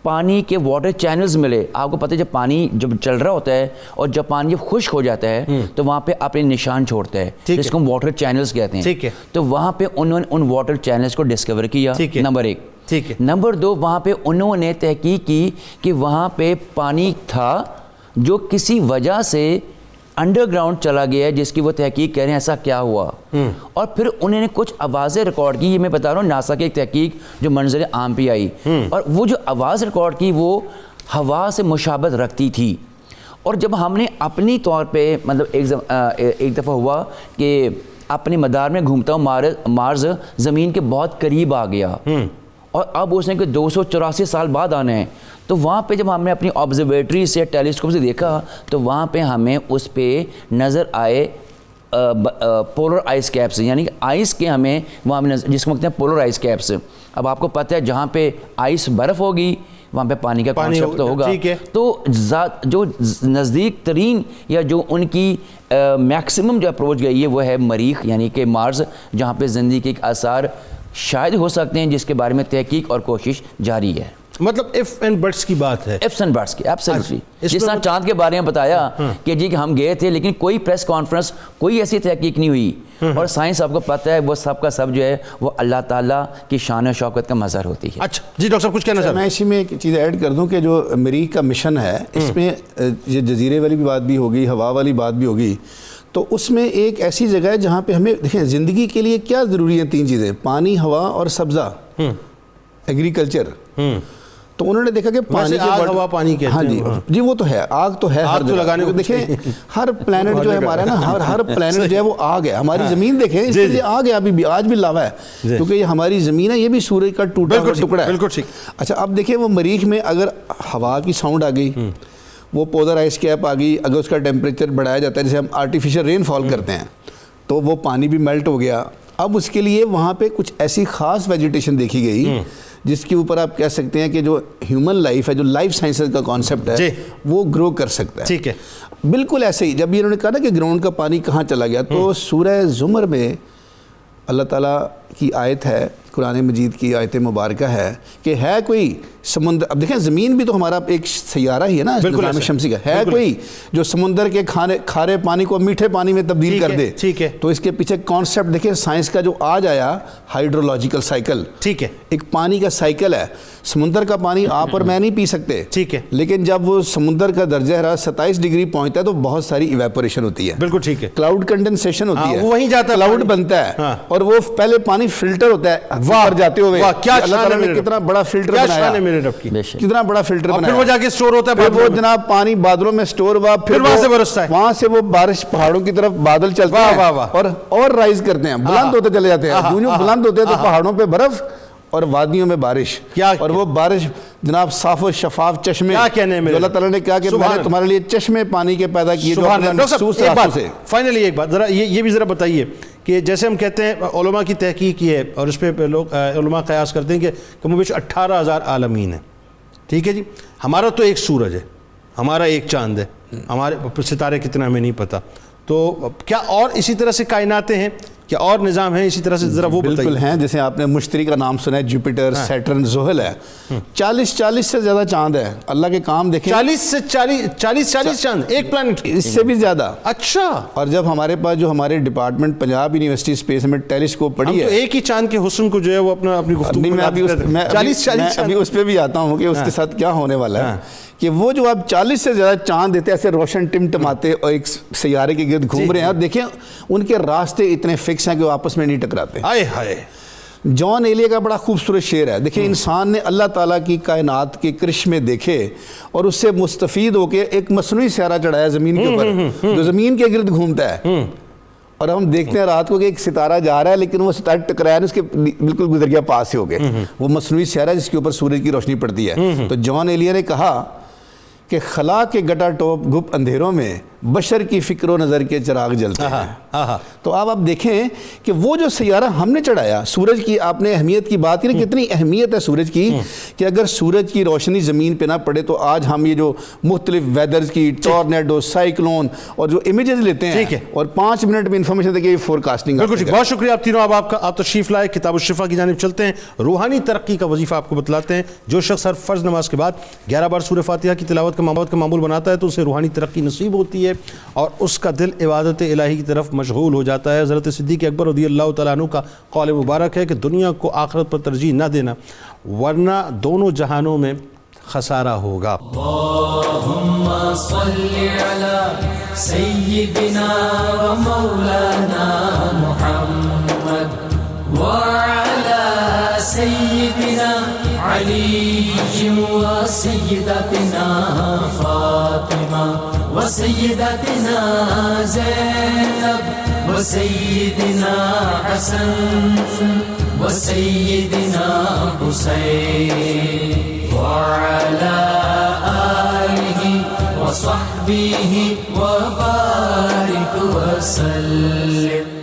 پانی کے واٹر چینلز ملے. آپ کو پتہ ہے جب پانی جب چل رہا ہوتا ہے اور جب پانی جب خشک ہو جاتا ہے تو وہاں پہ اپنے نشان چھوڑتا ہے جس کو ہم واٹر چینلز کہتے ہیں. ٹھیک ہے. تو وہاں پہ انہوں نے ان واٹر چینلز کو ڈسکور کیا، نمبر 1. ٹھیک ہے. نمبر 2 وہاں پہ انہوں نے تحقیق کی کہ وہاں پہ پانی تھا جو کسی وجہ سے انڈر گراؤنڈ چلا گیا ہے، جس کی وہ تحقیق کہہ رہے ہیں ایسا کیا ہوا. اور پھر انہوں نے کچھ آوازیں ریکارڈ کی. یہ میں بتا رہا ہوں ناسا کی ایک تحقیق جو منظر عام پہ آئی، اور وہ جو آواز ریکارڈ کی وہ ہوا سے مشابہت رکھتی تھی. اور جب ہم نے اپنی طور پہ مطلب ایک دفعہ ہوا کہ اپنے مدار میں گھومتا ہوں مارس زمین کے بہت قریب آ گیا، اور اب اس نے کہ 284 سال بعد آنے ہیں. تو وہاں پہ جب ہم نے اپنی آبزرویٹری سے ٹیلیسکوپ سے دیکھا تو وہاں پہ ہمیں اس پہ نظر آئے پولر آئس کیپس، یعنی آئس کے ہمیں وہاں جس کو کہتے ہیں پولر آئس کیپس. اب آپ کو پتہ ہے جہاں پہ آئس برف ہوگی وہاں پہ پانی کا کانسیپٹ تو ہوگا. تو جو نزدیک ترین یا جو ان کی میکسیمم جو اپروچ گئی ہے وہ ہے مریخ یعنی کہ مارس، جہاں پہ زندگی کے آثار شاید ہو سکتے ہیں، جس کے بارے میں تحقیق اور کوشش جاری ہے. مطلب ایف اینڈ بٹس کی بات ہے. ایفس اینڈ بٹس کی ایبسلیٹلی. جس طرح چاند کے بارے میں بتایا کہ جی کہ ہم گئے تھے لیکن کوئی پریس کانفرنس کوئی ایسی تحقیق نہیں ہوئی، اور سائنس آپ کو پتہ ہے وہ سب کا سب جو ہے وہ اللہ تعالیٰ کی شان و شوکت کا مظہر ہوتی ہے. اچھا جی ڈاکٹر صاحب کچھ کہنا چاہتے ہیں؟ میں اسی میں ایک چیز ایڈ کر دوں کہ جو مریخ کا مشن ہے اس میں یہ جزیرے والی بھی بات بھی ہوگی، ہوا والی بات بھی ہوگی. تو اس میں ایک ایسی جگہ ہے جہاں پہ ہمیں دیکھیں زندگی کے لیے کیا ضروری ہیں 3 چیزیں: پانی، ہوا اور سبزہ، ایگریکلچر. تو انہوں نے دیکھا کہ پانی کے آگ ہوا پانی کہتے ہیں. ہاں جی وہ تو ہے، آگ تو ہے ہر جگہ. دیکھیں ہر پلانٹ جو ہے ہمارا نا ہر پلانٹ جو ہے وہ آگ ہے. ہماری زمین دیکھیں اس کے لیے آگ ہے، ابھی بھی آج بھی لاوا ہے کیونکہ یہ ہماری زمین ہے، یہ بھی سورج کا ٹوٹا ہوا ٹکڑا ہے. بالکل ٹھیک. اچھا اب دیکھیں وہ مریخ میں اگر ہوا کی ساؤنڈ آ گئی، وہ پولر آئس کیپ آ گئی، اگر اس کا ٹیمپریچر بڑھایا جاتا ہے جیسے ہم آرٹیفیشل رین فال کرتے ہیں تو وہ پانی بھی میلٹ ہو گیا. اب اس کے لیے وہاں پہ کچھ ایسی خاص ویجیٹیشن دیکھی گئی جس کے اوپر آپ کہہ سکتے ہیں کہ جو ہیومن لائف ہے، جو لائف سائنسز کا کانسیپٹ ہے وہ گرو کر سکتا ہے. ٹھیک ہے. بالکل ایسے ہی جب یہ انہوں نے کہا نا کہ گراؤنڈ کا پانی کہاں چلا گیا، تو سورہ زمر میں اللہ تعالیٰ کی آیت ہے، قرآن مجید کی آیت مبارکہ ہے کہ ہے کوئی سمندر، اب دیکھیں زمین بھی تو ہمارا ایک سیارہ ہی ہے نا نظام شمسی کا، ہے کوئی جو سمندر کے کھارے پانی کو میٹھے پانی میں تبدیل کر دے؟ ٹھیک ہے، تو اس کے پیچھے کانسیپٹ دیکھیں سائنس کا جو آج آیا، ہائیڈرولوجیکل سائیکل، ٹھیک ہے، ایک پانی کا سائیکل ہے. سمندر کا پانی آپ اور میں نہیں پی سکتے، ٹھیک ہے، لیکن جب وہ سمندر کا درجہ حرارت 27 ڈگری پہنچتا ہے تو بہت ساری ایویپوریشن ہوتی ہے، بالکل ٹھیک ہے، کلاؤڈ کنڈنسیشن ہوتی ہے، وہیں جاتا ہے کلاؤڈ بنتا ہے، اور وہ پہلے پانی فلٹر ہوتا ہے اوپر جاتے ہوئے. کیا اللہ تعالیٰ نے کتنا بڑا فلٹر بنایا، کتنا بڑا فلٹر بنایا، پھر وہ جا کے سٹور ہوتا ہے، پھر وہ جناب پانی بادلوں میں سٹور ہوا، پھر وہاں سے برستا ہے، وہاں سے وہ بارش پہاڑوں کی طرف بادل چلتے ہیں اور رائز کرتے ہیں، بلند ہوتے چلے جاتے ہیں، جو بلند ہوتے ہیں تو پہاڑوں پہ برف اور وادیوں میں بارش، اور وہ بارش جناب صاف و شفاف چشمے، اللہ تعالیٰ نے کہا کہ میں نے تمہارے لیے چشمے پانی کے پیدا کیے جو اپنے مخصوص راستوں سے. فائنلی ایک بات ذرا یہ بھی ذرا بتائیے کہ جیسے ہم کہتے ہیں علماء کی تحقیق یہ ہے اور اس پہ لوگ علماء قیاس کرتے ہیں کہ کم و بیش 18,000 عالمین ہیں، ٹھیک ہے جی، ہمارا تو ایک سورج ہے، ہمارا ایک چاند ہے، ہمارے ستارے کتنا ہمیں نہیں پتہ، تو کیا اور اسی طرح سے کائناتیں ہیں، کیا اور نظام ہیں اسی طرح سے؟ ذرا وہ بالکل ہیں، جیسے آپ نے مشتری کا نام سنا ہے، جوپیٹر، سیٹرن، زحل ہے، 40 سے زیادہ چاند ہے. اللہ کے کام دیکھیں، 40 چاند ایک پلانٹ، اس سے بھی زیادہ. اچھا، اور جب ہمارے پاس جو ہمارے ڈپارٹمنٹ پنجاب یونیورسٹی اسپیس میں ٹیلیسکوپ پڑھی ہے، ایک ہی چاند کے حسن کو جو ہے وہ اپنی گفتگو میں ابھی اس پہ بھی آتا ہوں کہ اس کے ساتھ کیا ہونے والا ہے، کہ وہ جو آپ 40 سے زیادہ چاند دیتے ایسے روشن ٹمٹماتے اور ایک سیارے کے گرد گھوم رہے ہیں، اور دیکھیں ان کے راستے اتنے فکس ہیں کہ وہ آپس میں نہیں ٹکراتے. جان ایلیا کا بڑا خوبصورت شعر ہے، دیکھیں انسان نے اللہ تعالیٰ کی کائنات کے کرشمے دیکھے اور اس سے مستفید ہو کے ایک مصنوعی سیارہ چڑھایا زمین کے اوپر جو زمین کے گرد گھومتا ہے، اور ہم دیکھتے ہیں رات کو کہ ایک ستارہ جا رہا ہے لیکن وہ ستارہ ٹکرایا اس کے بالکل گزر گیا پاس سے ہو کے، وہ مصنوعی سیارہ جس کے اوپر سورج کی روشنی پڑتی ہے. تو جان ایلیا نے کہا کہ خلا کے گٹا ٹوپ گپ اندھیروں میں بشر کی فکر و نظر کے چراغ جلتے ہیں. تو آپ دیکھیں کہ وہ جو سیارہ ہم نے چڑھایا، سورج کی آپ نے اہمیت کی بات کی، کتنی اہمیت ہے سورج کی، کہ اگر سورج کی روشنی زمین پہ نہ پڑے تو آج ہم یہ جو مختلف ویدرز کی ٹورنیڈو، سائیکلون اور جو امیجز لیتے ہیں اور 5 منٹ میں انفارمیشن دے کے فور کاسٹنگ. بالکل، بہت شکریہ آپ تینوں. آپ تشریف لائے، کتاب الشفا کی جانب چلتے ہیں. روحانی ترقی کا وظیفہ آپ کو بتلاتے ہیں. جو شخص ہر فرض نماز کے بعد 11 بار سورہ فاتحہ کی تلاوت کا معمول بناتا ہے تو اسے روحانی ترقی نصیب ہوتی ہے اور اس کا دل عبادت الہی کی طرف مشغول ہو جاتا ہے. حضرت صدیق اکبر رضی اللہ تعالیٰ عنہ کا قول مبارک ہے کہ دنیا کو آخرت پر ترجیح نہ دینا ورنہ دونوں جہانوں میں خسارہ ہوگا. اللہم صلی علی سیدنا و مولانا محمد وعلی سیدنا علی و سیدتنا فاطمہ و سیدتنا زینب و سیدنا حسن و سیدنا حسین وعلى آله وصحبه وبارك وسلم.